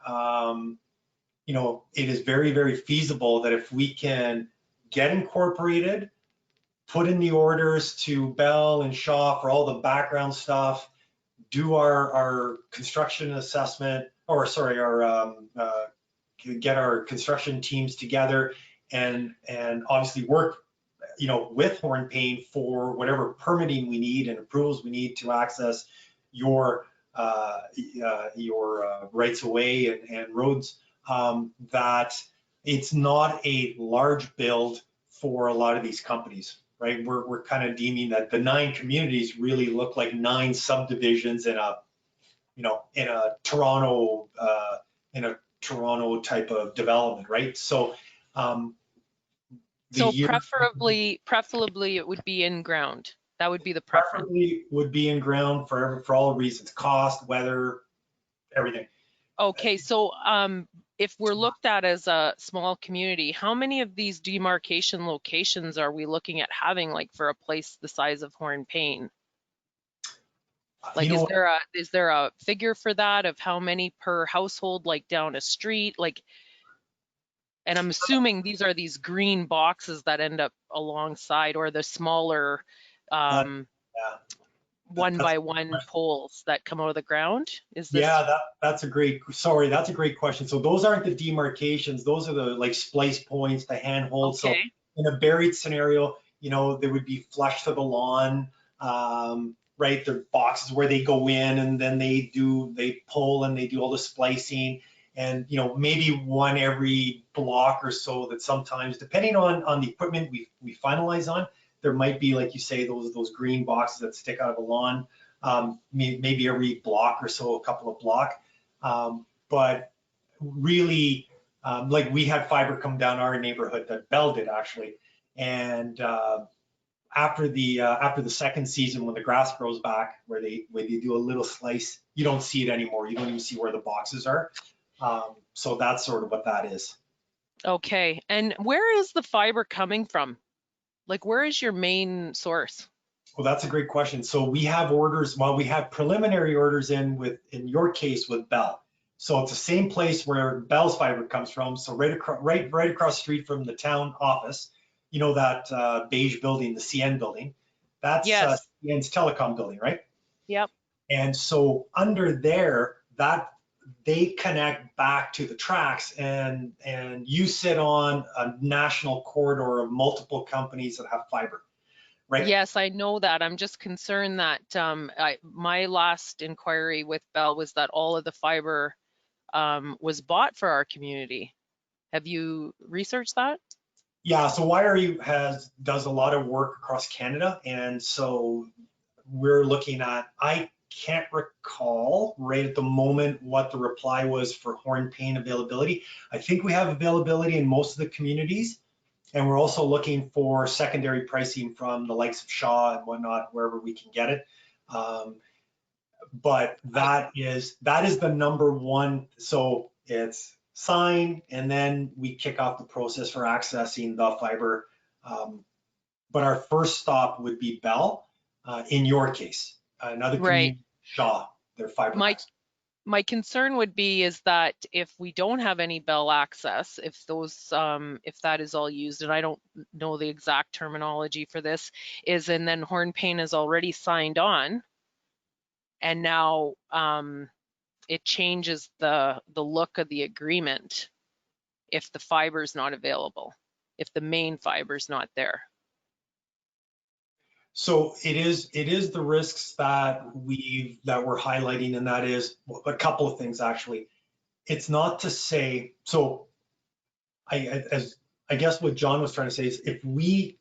you know, it is very, very feasible that if we can get incorporated, put in the orders to Bell and Shaw for all the background stuff, do our construction assessment, or sorry, get our construction teams together and obviously work, you know, with Hornpain for whatever permitting we need and approvals we need to access your rights of way and roads, that it's not a large build for a lot of these companies, right? We're kind of deeming that the 9 communities really look like 9 subdivisions in a, you know, in a Toronto type of development, right? So so preferably it would be in ground. That would be the preference. Preferably would be in ground for all reasons, cost, weather, everything. Okay, so if we're looked at as a small community, how many of these demarcation locations are we looking at having, like for a place the size of Hornpain? Like, you know, is there a figure for that of how many per household, like down a street, like? And I'm assuming these are these green boxes that end up alongside, or the smaller one by one poles that come out of the ground? Is this? Yeah, that's a great question. So those aren't the demarcations. Those are the like splice points, the handholds. Okay. So in a buried scenario, they would be flush to the lawn, right? They're boxes where they go in and then they pull and they do all the splicing. And, maybe one every block or so that sometimes, depending on the equipment we finalize on, there might be, like you say, those green boxes that stick out of a lawn, maybe every block or so, a couple of block. But really, like we had fiber come down our neighborhood that Bell did actually. And after the second season, when the grass grows back, where they do a little slice, you don't see it anymore. You don't even see where the boxes are. So that's sort of what that is. Okay. And where is the fiber coming from? Like, where is your main source? Well, that's a great question. So we have orders, we have preliminary orders in your case with Bell. So it's the same place where Bell's fiber comes from. So right across the street from the town office, that beige building, the CN building, that's yes. CN's telecom building, right? Yep. And so under there, that they connect back to the tracks, and you sit on a national corridor of multiple companies that have fiber, right? Yes, I know that. I'm just concerned that my last inquiry with Bell was that all of the fiber was bought for our community. Have you researched that? Yeah, so YRE does a lot of work across Canada, and so we're looking at, I can't recall right at the moment what the reply was for Hornpain availability. I think we have availability in most of the communities, and we're also looking for secondary pricing from the likes of Shaw and whatnot, wherever we can get it. But that is the number one. So it's sign, and then we kick off the process for accessing the fiber. But our first stop would be Bell. In your case, another community, Shaw, their fiber. My concern would be is that if we don't have any Bell access, if that is all used, and I don't know the exact terminology for this, and then Hornpain is already signed on, and now it changes the look of the agreement if the fiber is not available, if the main fiber is not there. So it is the risks that we're highlighting, and that is a couple of things actually. It's not to say, so I guess what John was trying to say is, if we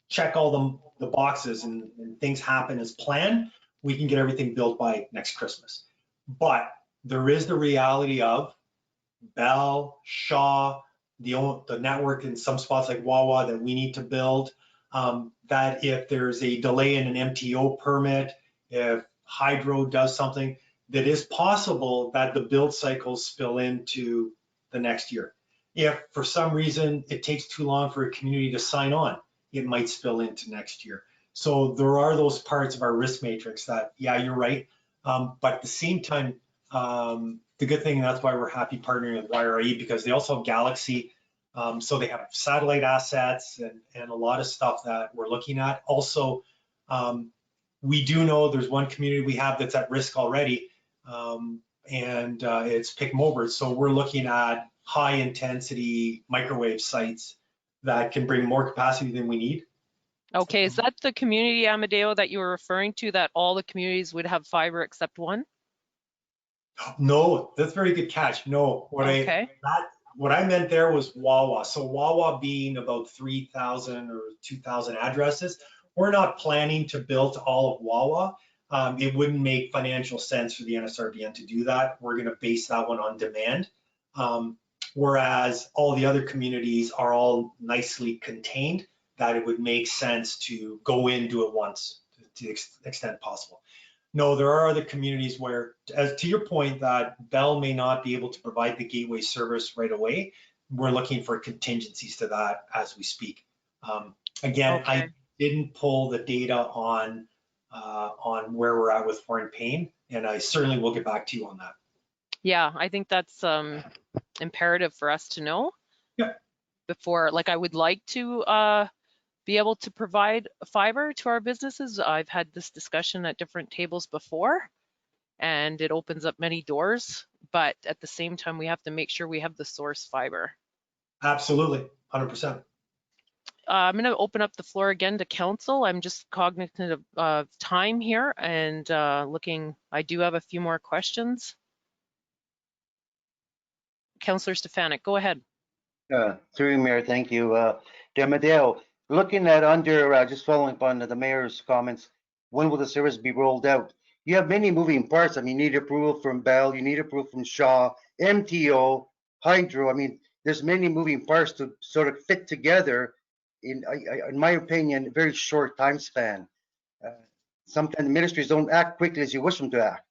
check all the boxes and things happen as planned, we can get everything built by next Christmas. But there is the reality of Bell, Shaw, the network in some spots like Wawa that we need to build. That if there's a delay in an MTO permit, if Hydro does something, that is possible that the build cycles spill into the next year. If for some reason it takes too long for a community to sign on, it might spill into next year. So there are those parts of our risk matrix that, yeah, you're right. But at the same time, the good thing, and that's why we're happy partnering with YRE, because they also have Galaxy. So they have satellite assets and a lot of stuff that we're looking at. Also, we do know there's one community we have that's at risk already, and it's PECUNIARY. So we're looking at high intensity microwave sites that can bring more capacity than we need. Okay, is that the community, Amedeo, that you were referring to, that all the communities would have fiber except one? No, that's a very good catch. No, what I meant there was Wawa. So Wawa being about 3,000 or 2,000 addresses, we're not planning to build all of Wawa. It wouldn't make financial sense for the Nsrbn to do that. We're going to base that one on demand. Whereas all the other communities are all nicely contained, that it would make sense to go in, do it once to the extent possible. No, there are other communities where, as to your point, that Bell may not be able to provide the gateway service right away. We're looking for contingencies to that as we speak. Again, okay. I didn't pull the data on where we're at with Hornpain, and I certainly will get back to you on that. Yeah, I think that's imperative for us to know. Yeah. Before, like, I would like to be able to provide fiber to our businesses. I've had this discussion at different tables before, and it opens up many doors, but at the same time, we have to make sure we have the source fiber. Absolutely, 100%. I'm going to open up the floor again to council. I'm just cognizant of time here and looking, I do have a few more questions. Councillor Stefanik, go ahead. Through you, Mayor, thank you. Amedeo, looking at under, just following up on the mayor's comments, when will the service be rolled out? You have many moving parts. I mean, you need approval from Bell, you need approval from Shaw, MTO, Hydro. I mean, there's many moving parts to sort of fit together in my opinion, a very short time span. Sometimes ministries don't act quickly as you wish them to act.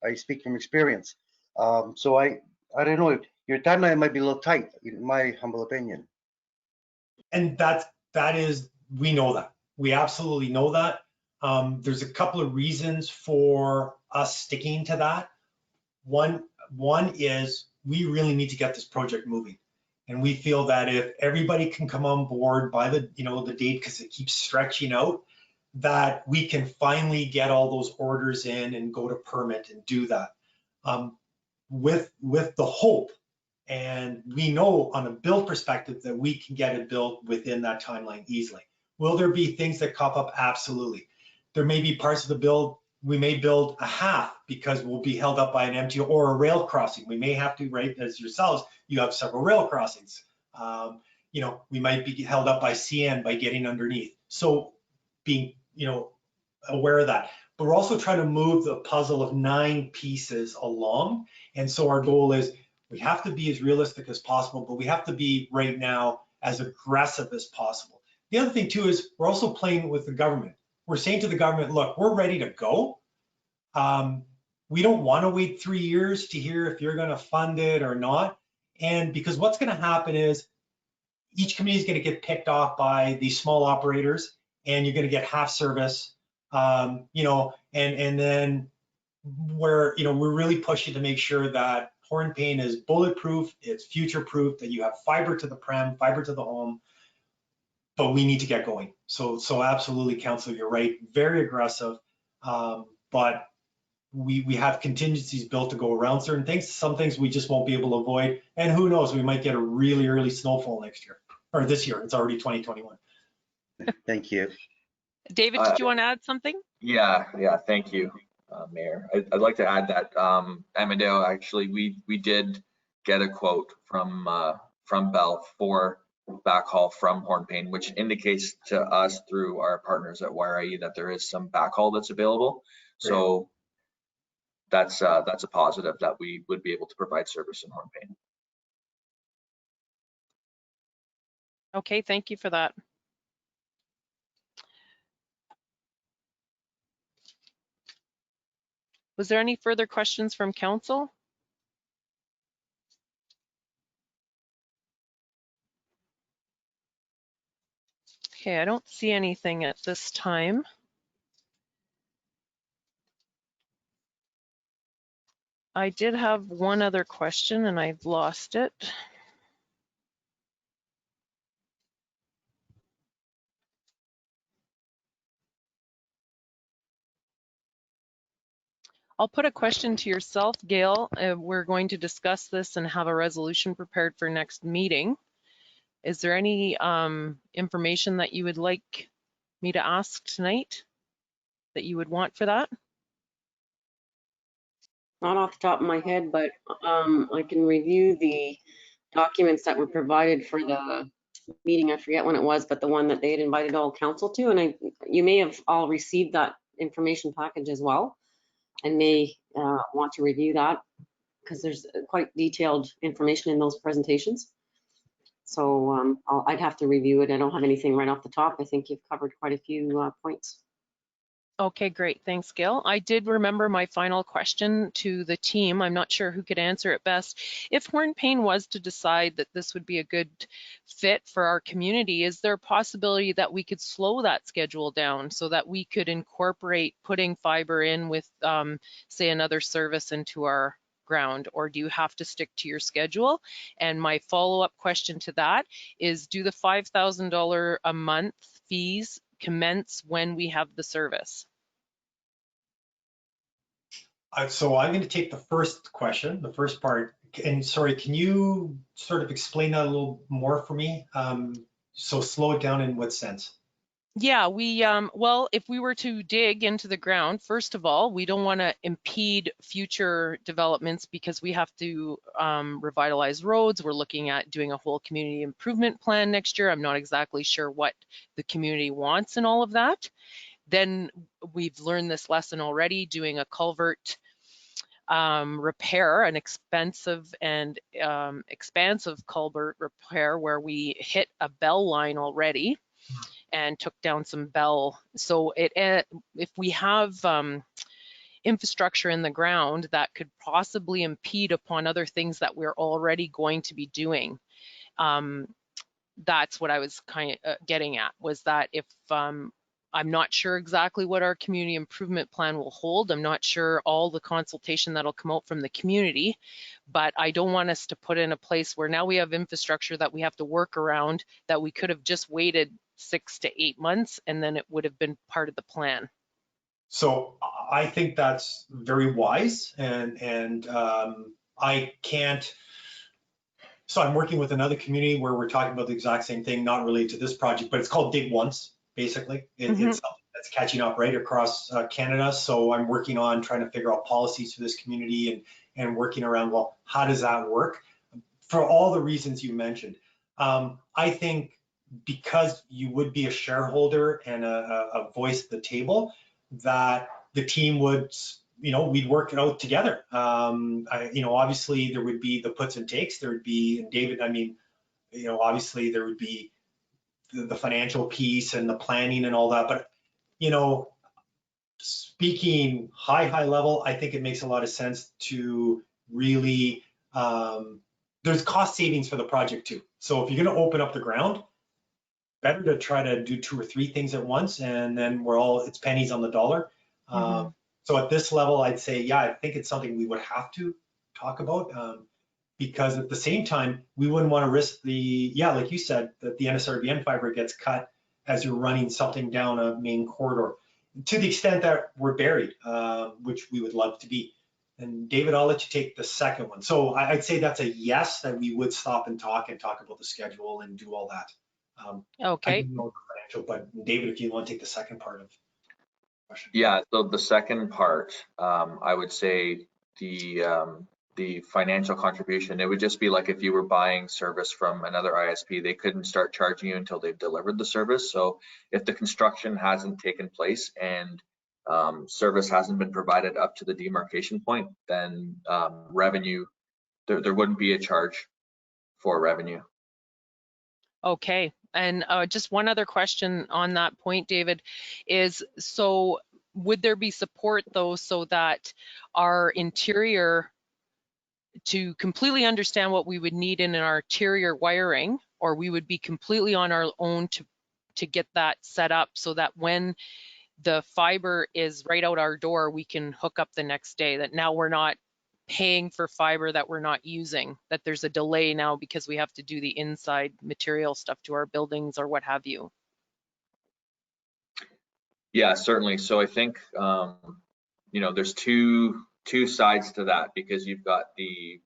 I speak from experience. So I don't know, your timeline might be a little tight, in my humble opinion. And that is, we know that. We absolutely know that. There's a couple of reasons for us sticking to that. One is we really need to get this project moving. And we feel that if everybody can come on board by the, the date, because it keeps stretching out, that we can finally get all those orders in and go to permit and do that. With the hope, and we know on a build perspective that we can get it built within that timeline easily. Will there be things that pop up? Absolutely. There may be parts of the build, we may build a half because we'll be held up by an MTO or a rail crossing. We may have to, right, as yourselves, you have several rail crossings. We might be held up by CN by getting underneath. So being, aware of that. But we're also trying to move the puzzle of 9 pieces along. And so our goal is we have to be as realistic as possible, but we have to be right now as aggressive as possible. The other thing too is we're also playing with the government. We're saying to the government, look, we're ready to go. We don't want to wait 3 years to hear if you're going to fund it or not. And because what's going to happen is each community is going to get picked off by these small operators, and you're going to get half service, and then we're really pushing to make sure that Hornpain is bulletproof, it's future-proof, that you have fiber to the prem, fiber to the home, but we need to get going. So absolutely, Councillor, you're right, very aggressive, but we have contingencies built to go around certain things. Some things we just won't be able to avoid, and who knows, we might get a really early snowfall next year, or this year, it's already 2021. Thank you. David, did you want to add something? Yeah, thank you, Mayor. I'd like to add that Amedeo, actually, we did get a quote from Bell for backhaul from Hornpain, which indicates to us through our partners at YRE that there is some backhaul that's available. So that's a positive that we would be able to provide service in Hornpain. Okay, thank you for that. Was there any further questions from council? Okay, I don't see anything at this time. I did have one other question and I've lost it. I'll put a question to yourself, Gail. We're going to discuss this and have a resolution prepared for next meeting. Is there any information that you would like me to ask tonight that you would want for that? Not off the top of my head, but I can review the documents that were provided for the meeting. I forget when it was, but the one that they had invited all council to, and you may have all received that information package as well, and may want to review that because there's quite detailed information in those presentations. So I'd have to review it. I don't have anything right off the top. I think you've covered quite a few points. Okay, great. Thanks, Gail. I did remember my final question to the team. I'm not sure who could answer it best. If Hornpain was to decide that this would be a good fit for our community, is there a possibility that we could slow that schedule down so that we could incorporate putting fiber in with, say, another service into our ground, or do you have to stick to your schedule? And my follow-up question to that is, do the $5,000 a month fees commence when we have the service? So I'm going to take the first question, the first part. And sorry, can you sort of explain that a little more for me? So slow it down in what sense? Yeah, well, if we were to dig into the ground, first of all, we don't want to impede future developments because we have to revitalize roads. We're looking at doing a whole community improvement plan next year. I'm not exactly sure what the community wants and all of that. Then we've learned this lesson already, doing a culvert repair, an expensive and expansive culvert repair where we hit a bell line already and took down some bell. So if we have infrastructure in the ground that could possibly impede upon other things that we're already going to be doing, that's what I was kind of getting at, was that if I'm not sure exactly what our community improvement plan will hold. I'm not sure all the consultation that'll come out from the community, but I don't want us to put in a place where now we have infrastructure that we have to work around that we could have just waited 6 to 8 months and then it would have been part of the plan. So I think that's very wise, and I can't. So I'm working with another community where we're talking about the exact same thing, not related to this project, but it's called Dig Once. Basically, it's something that's catching up right across Canada. So I'm working on trying to figure out policies for this community and working around, well, how does that work? For all the reasons you mentioned, I think because you would be a shareholder and a voice at the table, that the team would, we'd work it out together. Obviously there would be the puts and takes. There would be, and David, obviously there would be the financial piece and the planning and all that, but speaking high level, I think it makes a lot of sense to really there's cost savings for the project too. So if you're going to open up the ground, better to try to do 2 or 3 things at once, and then it's pennies on the dollar. So at this level, I'd say, yeah, I think it's something we would have to talk about. Because at the same time, we wouldn't want to risk like you said, that the Nsrbn fiber gets cut as you're running something down a main corridor, to the extent that we're buried, which we would love to be. And David, I'll let you take the second one. So I'd say that's a yes, that we would stop and talk about the schedule and do all that. Okay. I don't know the financial, but David, if you want to take the second part of the question. Yeah, so the second part, I would say the financial contribution, it would just be like if you were buying service from another ISP, they couldn't start charging you until they've delivered the service. So if the construction hasn't taken place and service hasn't been provided up to the demarcation point, then revenue, there wouldn't be a charge for revenue. Okay, and just one other question on that point, David, is so would there be support though, so that our interior, to completely understand what we would need in our interior wiring, or we would be completely on our own to get that set up so that when the fiber is right out our door, we can hook up the next day, that now we're not paying for fiber that we're not using, that there's a delay now because we have to do the inside material stuff to our buildings or what have you? Yeah, certainly. So I think, there's two sides to that, because you've got the,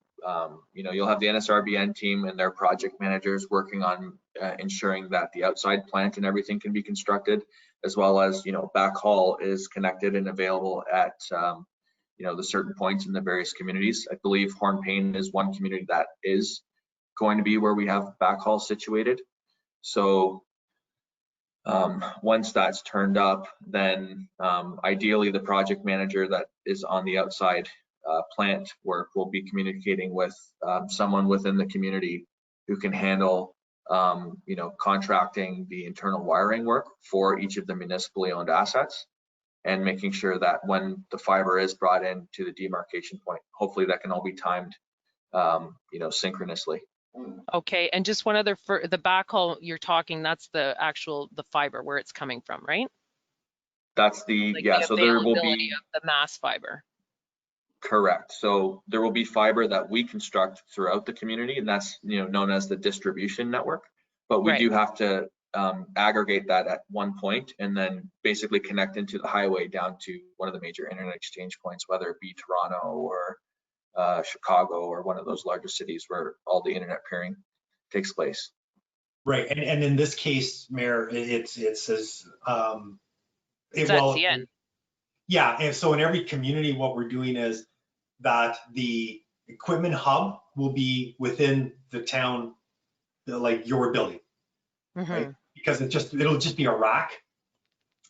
you'll have the Nsrbn team and their project managers working on ensuring that the outside plant and everything can be constructed, as well as, backhaul is connected and available at, the certain points in the various communities. I believe Hornpain is one community that is going to be where we have backhaul situated. So once that's turned up, then ideally the project manager that is on the outside plant work will be communicating with someone within the community who can handle contracting the internal wiring work for each of the municipally owned assets, and making sure that when the fiber is brought in to the demarcation point, hopefully that can all be timed synchronously. Okay, and just one other, for the backhaul you're talking, that's the fiber where it's coming from, right? That's the, Like yeah, the so there will be of the mass fiber. Correct. So there will be fiber that we construct throughout the community, and that's known as the distribution network. But we do have to aggregate that at one point and then basically connect into the highway down to one of the major internet exchange points, whether it be Toronto or Chicago or one of those larger cities where all the internet peering takes place. Right, and in this case, Mayor, it says yeah, and so in every community, what we're doing is that the equipment hub will be within the town, like your building, right? Because it'll just be a rack.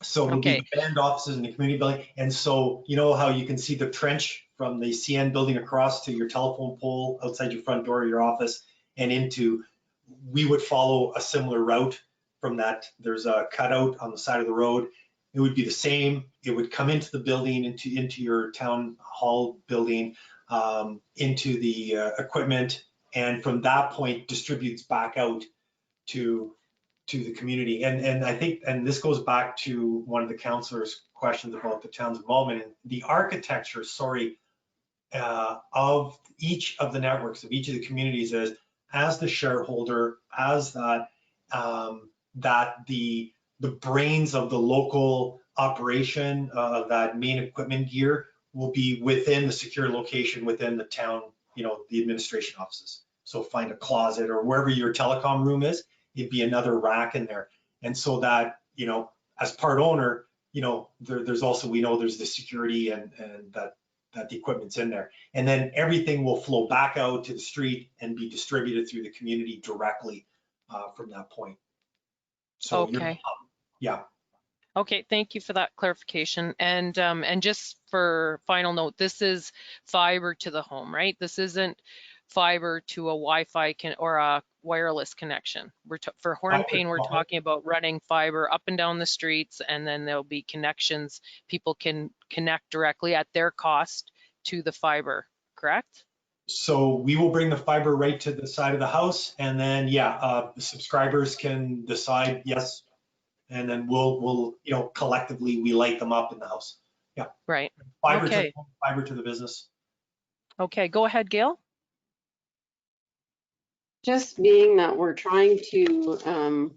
So it'll be the band offices in the community building. And so, you know how you can see the trench from the CN building across to your telephone pole outside your front door of your office and into, we would follow a similar route from that. There's a cutout on the side of the road. It would be the same. It would come into the building, into your town hall building, into the equipment, and from that point distributes back out to the community. And I think, and this goes back to one of the councillors' questions about the town's involvement in the architecture, of each of the networks, of each of the communities is, as the shareholder, as that, that the brains of the local operation of that main equipment gear will be within the secure location within the town, the administration offices. So find a closet or wherever your telecom room is, it'd be another rack in there. And so that, as part owner, there's also, we know there's the security and that the equipment's in there. And then everything will flow back out to the street and be distributed through the community directly from that point. So yeah. Okay, thank you for that clarification. And just for final note, this is fiber to the home, right? This isn't fiber to a Wi-Fi or a wireless connection. For Hornpain, we're talking about running fiber up and down the streets, and then there'll be connections. People can connect directly at their cost to the fiber, correct? So we will bring the fiber right to the side of the house, and then the subscribers can decide yes, and then we'll collectively we light them up in the house. Yeah. Right. Fiber to the home, fiber to the business. Okay, go ahead, Gail. Just being that we're trying to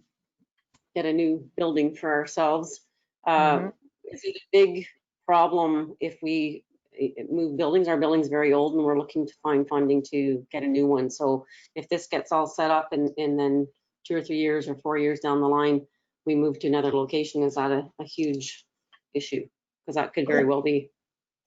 get a new building for ourselves, is it a big problem if we move buildings? Our building's very old and we're looking to find funding to get a new one. So if this gets all set up and then 2 or 3 years or 4 years down the line, we move to another location, is that a huge issue? Because that could very well be.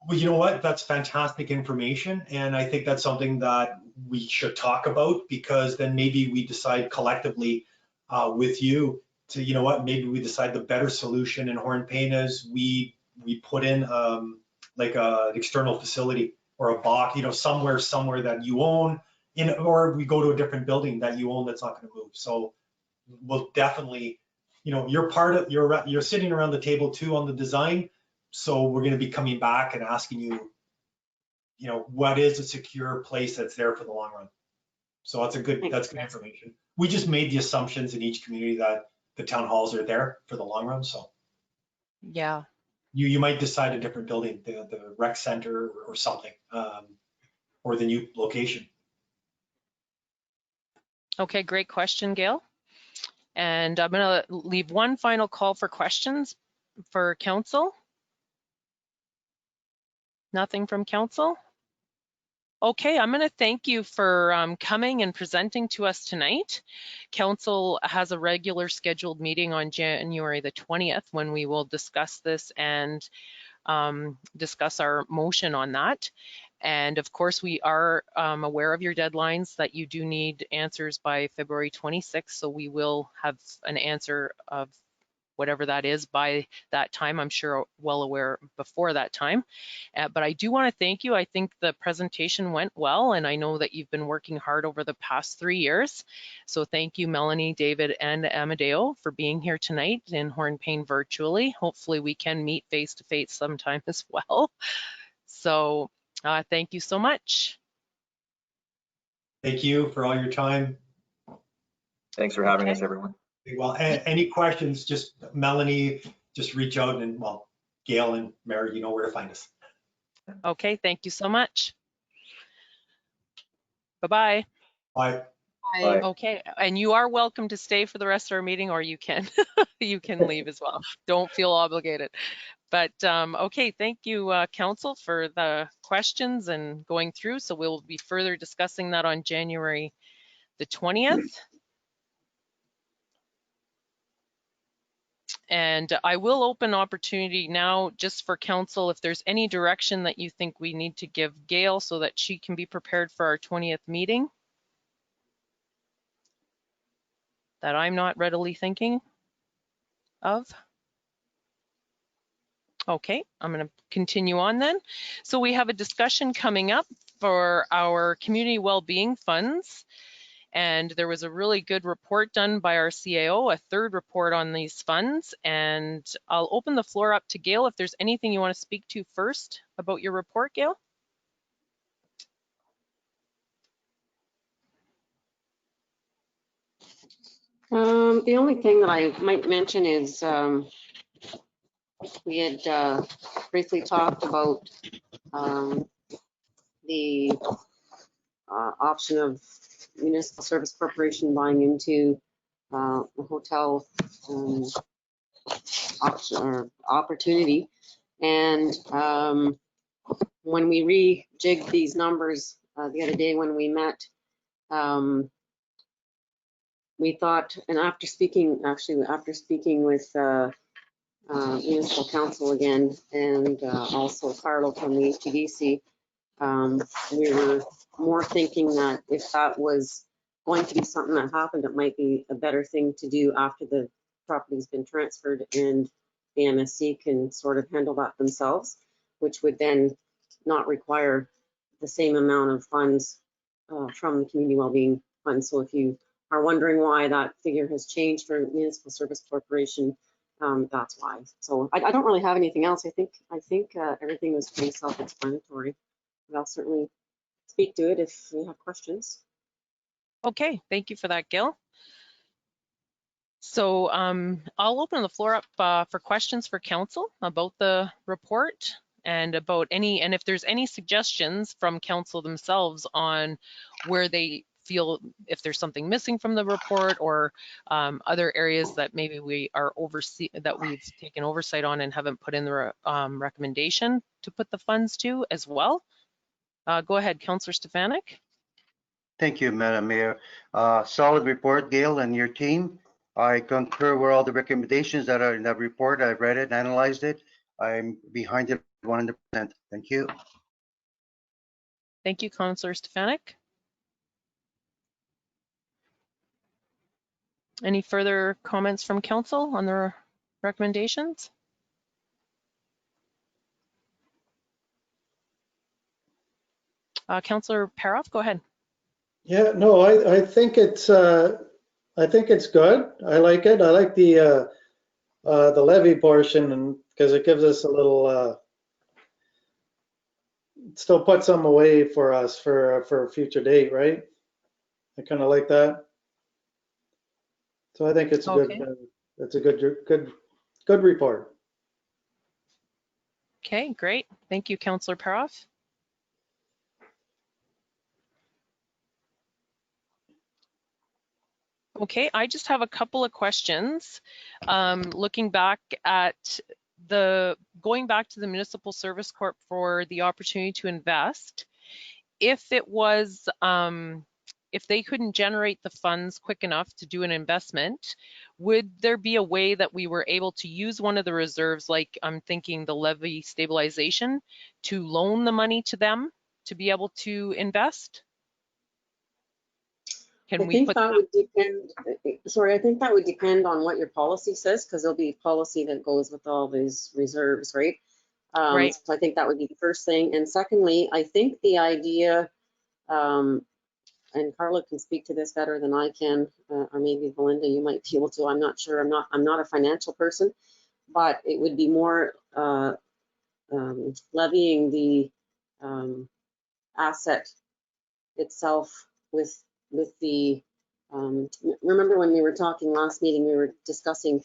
Well, you know what? That's fantastic information. And I think that's something that we should talk about, because then maybe we decide collectively with you to, maybe we decide the better solution in Hornpain is we put in like an external facility or a box, somewhere that you own, or we go to a different building that you own that's not going to move. So we'll definitely, you're sitting around the table too on the design. So we're going to be coming back and asking you, what is a secure place that's there for the long run? So that's good information. We just made the assumptions in each community that the town halls are there for the long run. So yeah, you might decide a different building, the rec center or something, or the new location. Okay, great question, Gail. And I'm going to leave one final call for questions for council. Nothing from council? Okay, I'm going to thank you for coming and presenting to us tonight. Council has a regular scheduled meeting on January the 20th when we will discuss this and discuss our motion on that. And of course, we are aware of your deadlines that you do need answers by February 26th. So we will have an answer of whatever that is by that time. I'm sure well aware before that time. But I do want to thank you. I think the presentation went well, and I know that you've been working hard over the past 3 years. So thank you, Melanie, David, and Amedeo for being here tonight in Hornpain virtually. Hopefully we can meet face-to-face sometime as well. So thank you so much. Thank you for all your time. Thanks for having us, everyone. Well, any questions, just Melanie, just reach out, and well, Gail and Mary, you know where to find us. Okay, thank you so much. Bye-bye. Bye. Bye. Okay, and you are welcome to stay for the rest of our meeting, or you can you can leave as well. Don't feel obligated. But okay, thank you, Council, for the questions and going through. So we'll be further discussing that on January the 20th. And I will open opportunity now just for Council if there's any direction that you think we need to give Gail so that she can be prepared for our 20th meeting that I'm not readily thinking of. Okay, I'm going to continue on then. So we have a discussion coming up for our community well-being funds. And there was a really good report done by our CAO, a third report on these funds. And I'll open the floor up to Gail if there's anything you want to speak to first about your report, Gail. The only thing that I might mention is we had briefly talked about the option of Municipal Service Corporation buying into a hotel option or opportunity. And when we rejigged these numbers the other day when we met, we thought, and after speaking with Municipal Council again, and also Carlo from the HTDC, we were more thinking that if that was going to be something that happened, it might be a better thing to do after the property's been transferred and the MSC can sort of handle that themselves, which would then not require the same amount of funds from the Community Wellbeing Fund. So if you are wondering why that figure has changed for Municipal Service Corporation, that's why. So I don't really have anything else. I think everything was pretty self-explanatory. But I'll certainly speak to it if you have questions. Okay, thank you for that, Gail. So I'll open the floor up for questions for Council about the report and about and if there's any suggestions from Council themselves on where they feel if there's something missing from the report or other areas that maybe we've taken oversight on and haven't put in the recommendation to put the funds to as well. Go ahead, Councillor Stefanik. Thank you, Madam Mayor. Solid report, Gail, and your team. I concur with all the recommendations that are in that report. I've read it, analyzed it. I'm behind it 100%. Thank you. Thank you, Councillor Stefanik. Any further comments from Council on the recommendations? Councillor Paroff, go ahead. Yeah, no, I think it's good. I like it. I like the levy portion, and because it gives us a little still put some away for us for a future date, right? I kind of like that. So I think it's a Okay. good report. Okay, great. Thank you, Councillor Paroff. Okay, I just have a couple of questions. Looking back at going back to the Municipal Service Corp for the opportunity to invest, if it was, if they couldn't generate the funds quick enough to do an investment, would there be a way that we were able to use one of the reserves, like I'm thinking the levy stabilization, to loan the money to them to be able to invest? I think that would depend on what your policy says, because there'll be policy that goes with all these reserves, right? Right. So I think that would be the first thing. And secondly, I think the idea, and Carla can speak to this better than I can, or maybe Belinda, you might be able to. I'm not sure. I'm not a financial person, but it would be more levying the asset itself with the, remember when we were talking last meeting, we were discussing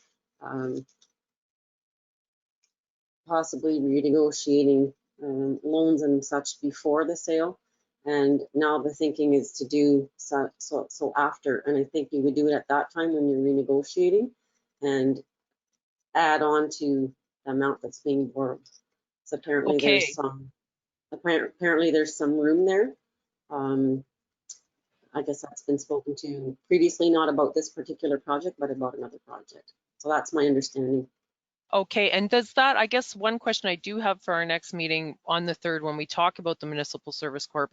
possibly renegotiating loans and such before the sale. And now the thinking is to do so after. And I think you would do it at that time when you're renegotiating and add on to the amount that's being borrowed. So apparently Okay. there's some room there. I guess that's been spoken to previously, not about this particular project, but about another project. So that's my understanding. Okay, and does that, I guess one question I do have for our next meeting on the 3rd when we talk about the Municipal Service Corp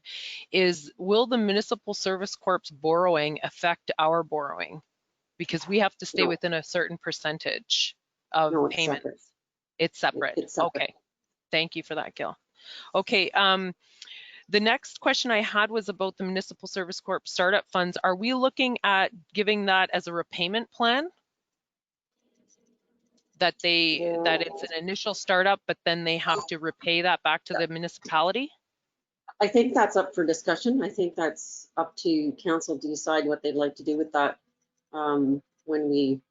is, will the Municipal Service Corp's borrowing affect our borrowing? Because we have to stay within a certain percentage of payments. Separate. It's separate. It's separate. Okay, thank you for that, Gil. Okay, the next question I had was about the Municipal Service Corp startup funds. Are we looking at giving that as a repayment plan? That it's an initial startup, but then they have to repay that back to the municipality? I think that's up for discussion. I think that's up to council to decide what they'd like to do with that. When we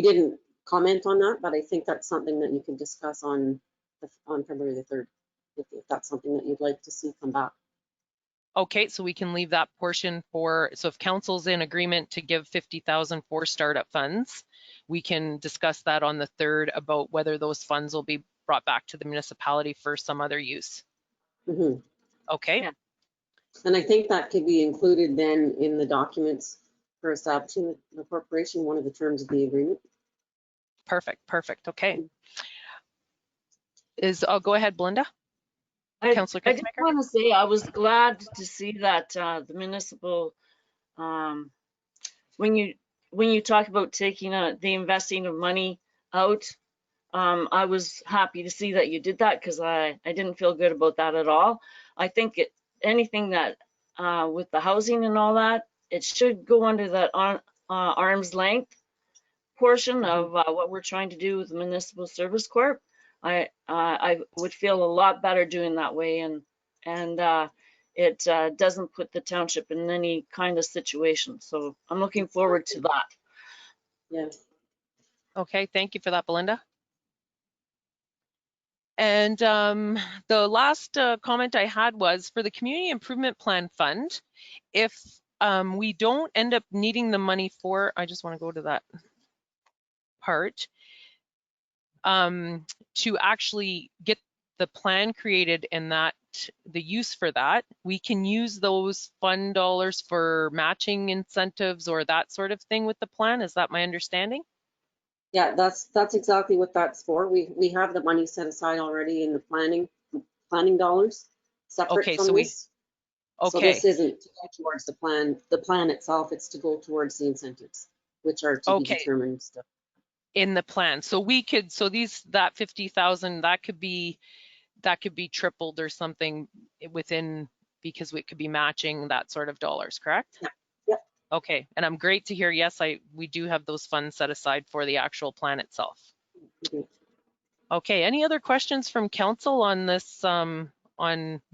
didn't comment on that, but I think that's something that you can discuss on February the 3rd, if that's something that you'd like to see come back. Okay, so we can leave that portion for, so if council's in agreement to give 50,000 for startup funds, we can discuss that on the 3rd about whether those funds will be brought back to the municipality for some other use. Mm-hmm. Okay. Yeah. And I think that could be included then in the documents for establishing the corporation, one of the terms of the agreement. Perfect, perfect. Okay. I'll go ahead, Belinda. Councillor I just want to say I was glad to see that the municipal, when you talk about taking the investing of money out, I was happy to see that you did that, because I didn't feel good about that at all. I think anything that with the housing and all that, it should go under that arm's length portion of what we're trying to do with the Municipal Service Corp. I would feel a lot better doing that way, and it doesn't put the township in any kind of situation. So I'm looking forward to that. Yeah. Okay, thank you for that, Belinda. And the last comment I had was for the Community Improvement Plan Fund, if we don't end up needing the money for, I just want to go to that part, to actually get the plan created and that the use for that, we can use those fund dollars for matching incentives or that sort of thing with the plan. Is that my understanding? Yeah, that's exactly what that's for. We have the money set aside already in the planning dollars separate from this. Okay. So this isn't to go towards the plan itself, it's to go towards the incentives, which are to be determined still. In the plan. So we could, so that 50,000, that could be tripled or something within, because it could be matching that sort of dollars, correct? Yeah. Yep. Okay, and I'm great to hear, yes, we do have those funds set aside for the actual plan itself. Okay, any other questions from council on this, on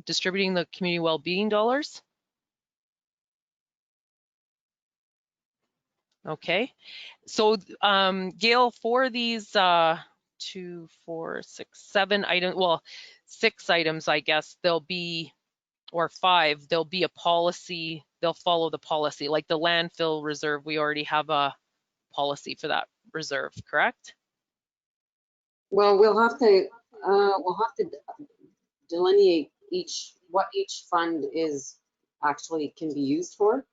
distributing the community well-being dollars? Okay, so Gail, for these 2, 4, 6, 7 items, well, 6 items, I guess, there'll be, or 5, there'll be a policy, they'll follow the policy. Like the landfill reserve, we already have a policy for that reserve, correct? Well, we'll have to delineate what each fund is actually can be used for.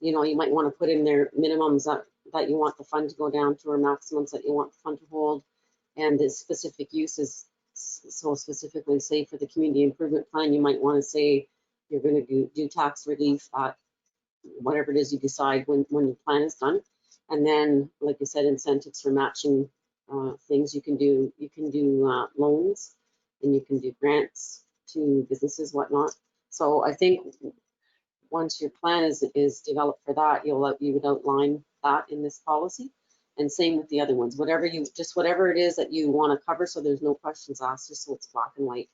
You know, you might want to put in there minimums that you want the fund to go down to, or maximums that you want the fund to hold, and the specific uses. So specifically, say for the community improvement plan, you might want to say you're going to do tax relief at whatever it is you decide when the plan is done, and then, like you said, incentives for matching things. You can do loans, and you can do grants to businesses, whatnot. So I think once your plan is developed for that, you would outline that in this policy, and same with the other ones. Whatever it is that you want to cover, so there's no questions asked, just so it's black and white.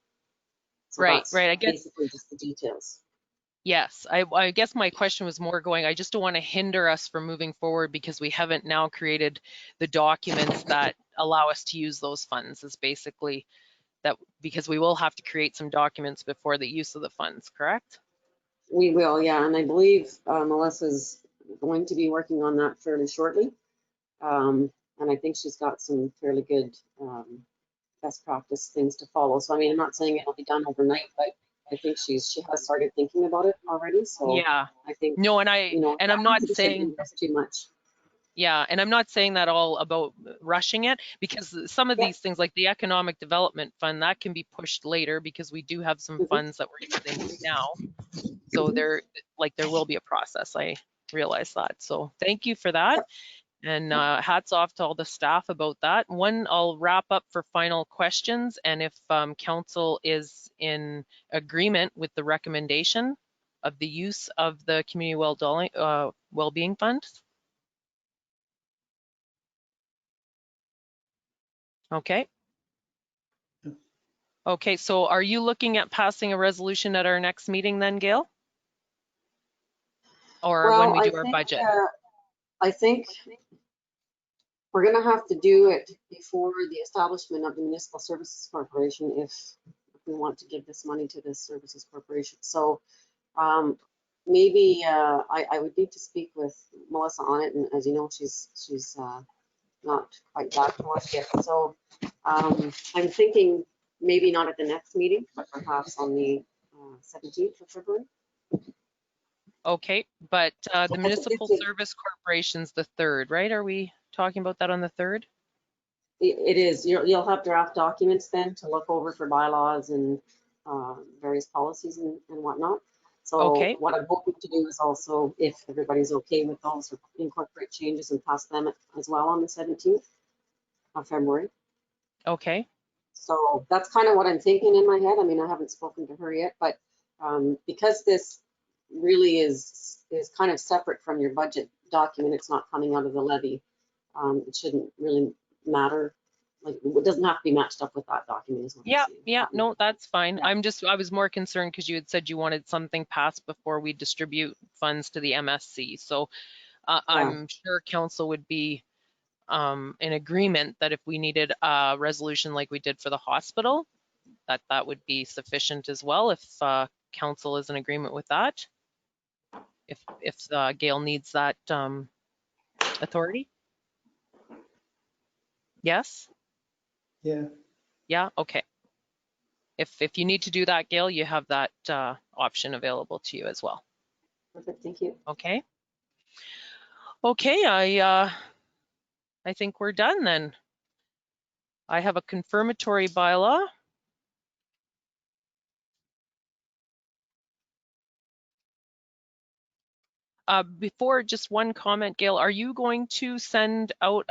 So right. I guess basically just the details. Yes, I guess my question was more going, I just don't want to hinder us from moving forward because we haven't now created the documents that allow us to use those funds is basically that, because we will have to create some documents before the use of the funds, correct? We will, yeah, and I believe Melissa's going to be working on that fairly shortly. And I think she's got some fairly good best practice things to follow. So I mean, I'm not saying it'll be done overnight, but I think she has started thinking about it already. So Yeah. I think, No, and I'm not shouldn't saying, invest too much. yeah, and I'm not saying that all about rushing it, because some of Yeah. these things like the Economic Development Fund, that can be pushed later because we do have some funds that we're using now. So there will be a process. I realize that. So thank you for that. And hats off to all the staff about that. I'll wrap up for final questions. And if council is in agreement with the recommendation of the use of the Community Wellbeing Fund. Okay. Okay, so are you looking at passing a resolution at our next meeting then, Gail? Or when we do our budget? I think we're going to have to do it before the establishment of the Municipal Services Corporation if we want to give this money to this Services Corporation. So maybe I would need to speak with Melissa on it, and as you know, she's not quite back to us yet. So I'm thinking maybe not at the next meeting, but perhaps on the 17th of February. Okay, but the Municipal Service Corporation's the 3rd, right? Are we talking about that on the 3rd? It is. You'll have draft documents then to look over for bylaws and various policies and whatnot. So okay. What I'm hoping to do is also, if everybody's okay with those, incorporate changes and pass them as well on the 17th of February. Okay. So that's kind of what I'm thinking in my head. I mean, I haven't spoken to her yet, but because this really is kind of separate from your budget document, it's not coming out of the levy. It shouldn't really matter. Like, it doesn't have to be matched up with that document. Yeah, no, that's fine. Yeah. I was more concerned because you had said you wanted something passed before we distribute funds to the MSC. So I'm sure council would be in agreement that if we needed a resolution like we did for the hospital, that would be sufficient as well, if council is in agreement with that. If Gail needs that authority. Yes? Yeah. Yeah, okay. If you need to do that, Gail, you have that option available to you as well. Perfect, thank you. Okay. Okay, I think we're done then. I have a confirmatory bylaw. Before, just one comment, Gail, are you going to send out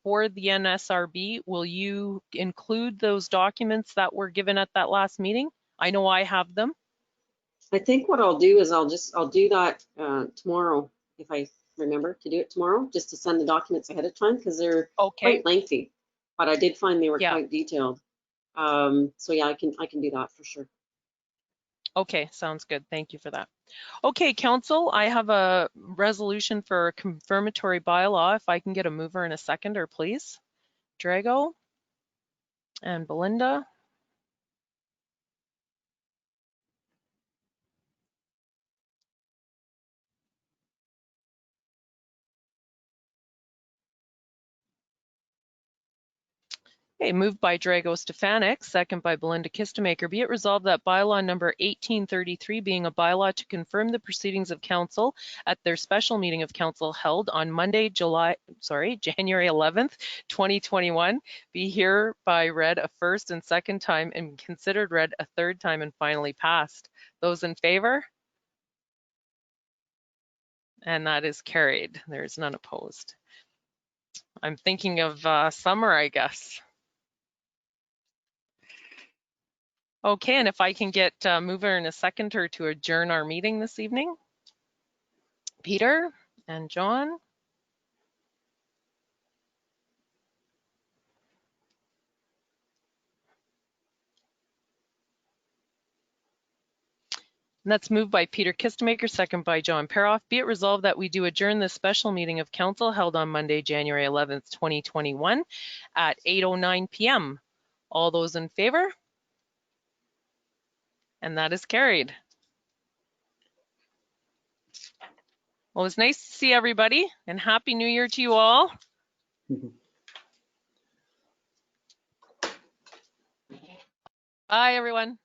for the NSRB, will you include those documents that were given at that last meeting? I know I have them. I think what I'll do is I'll do that tomorrow, if I remember to do it tomorrow, just to send the documents ahead of time, because they're quite lengthy, but I did find they were quite detailed. So yeah, I can do that for sure. Okay, sounds good. Thank you for that. Okay, council, I have a resolution for a confirmatory bylaw. If I can get a mover and a seconder, please. Drago and Belinda. Okay, moved by Drago Stefanik, second by Belinda Kistemaker. Be it resolved that bylaw number 1833, being a bylaw to confirm the proceedings of council at their special meeting of council held on Monday, January 11th, 2021, be hereby read a first and second time and considered read a third time and finally passed. Those in favor? And that is carried. There is none opposed. I'm thinking of summer, I guess. Okay, and if I can get a mover and a seconder to adjourn our meeting this evening. Peter and John. And that's moved by Peter Kistemaker, second by John Paroff. Be it resolved that we do adjourn this special meeting of council held on Monday, January 11th, 2021 at 8:09 p.m. All those in favor? And that is carried. Well, it was nice to see everybody and Happy New Year to you all. Bye, everyone.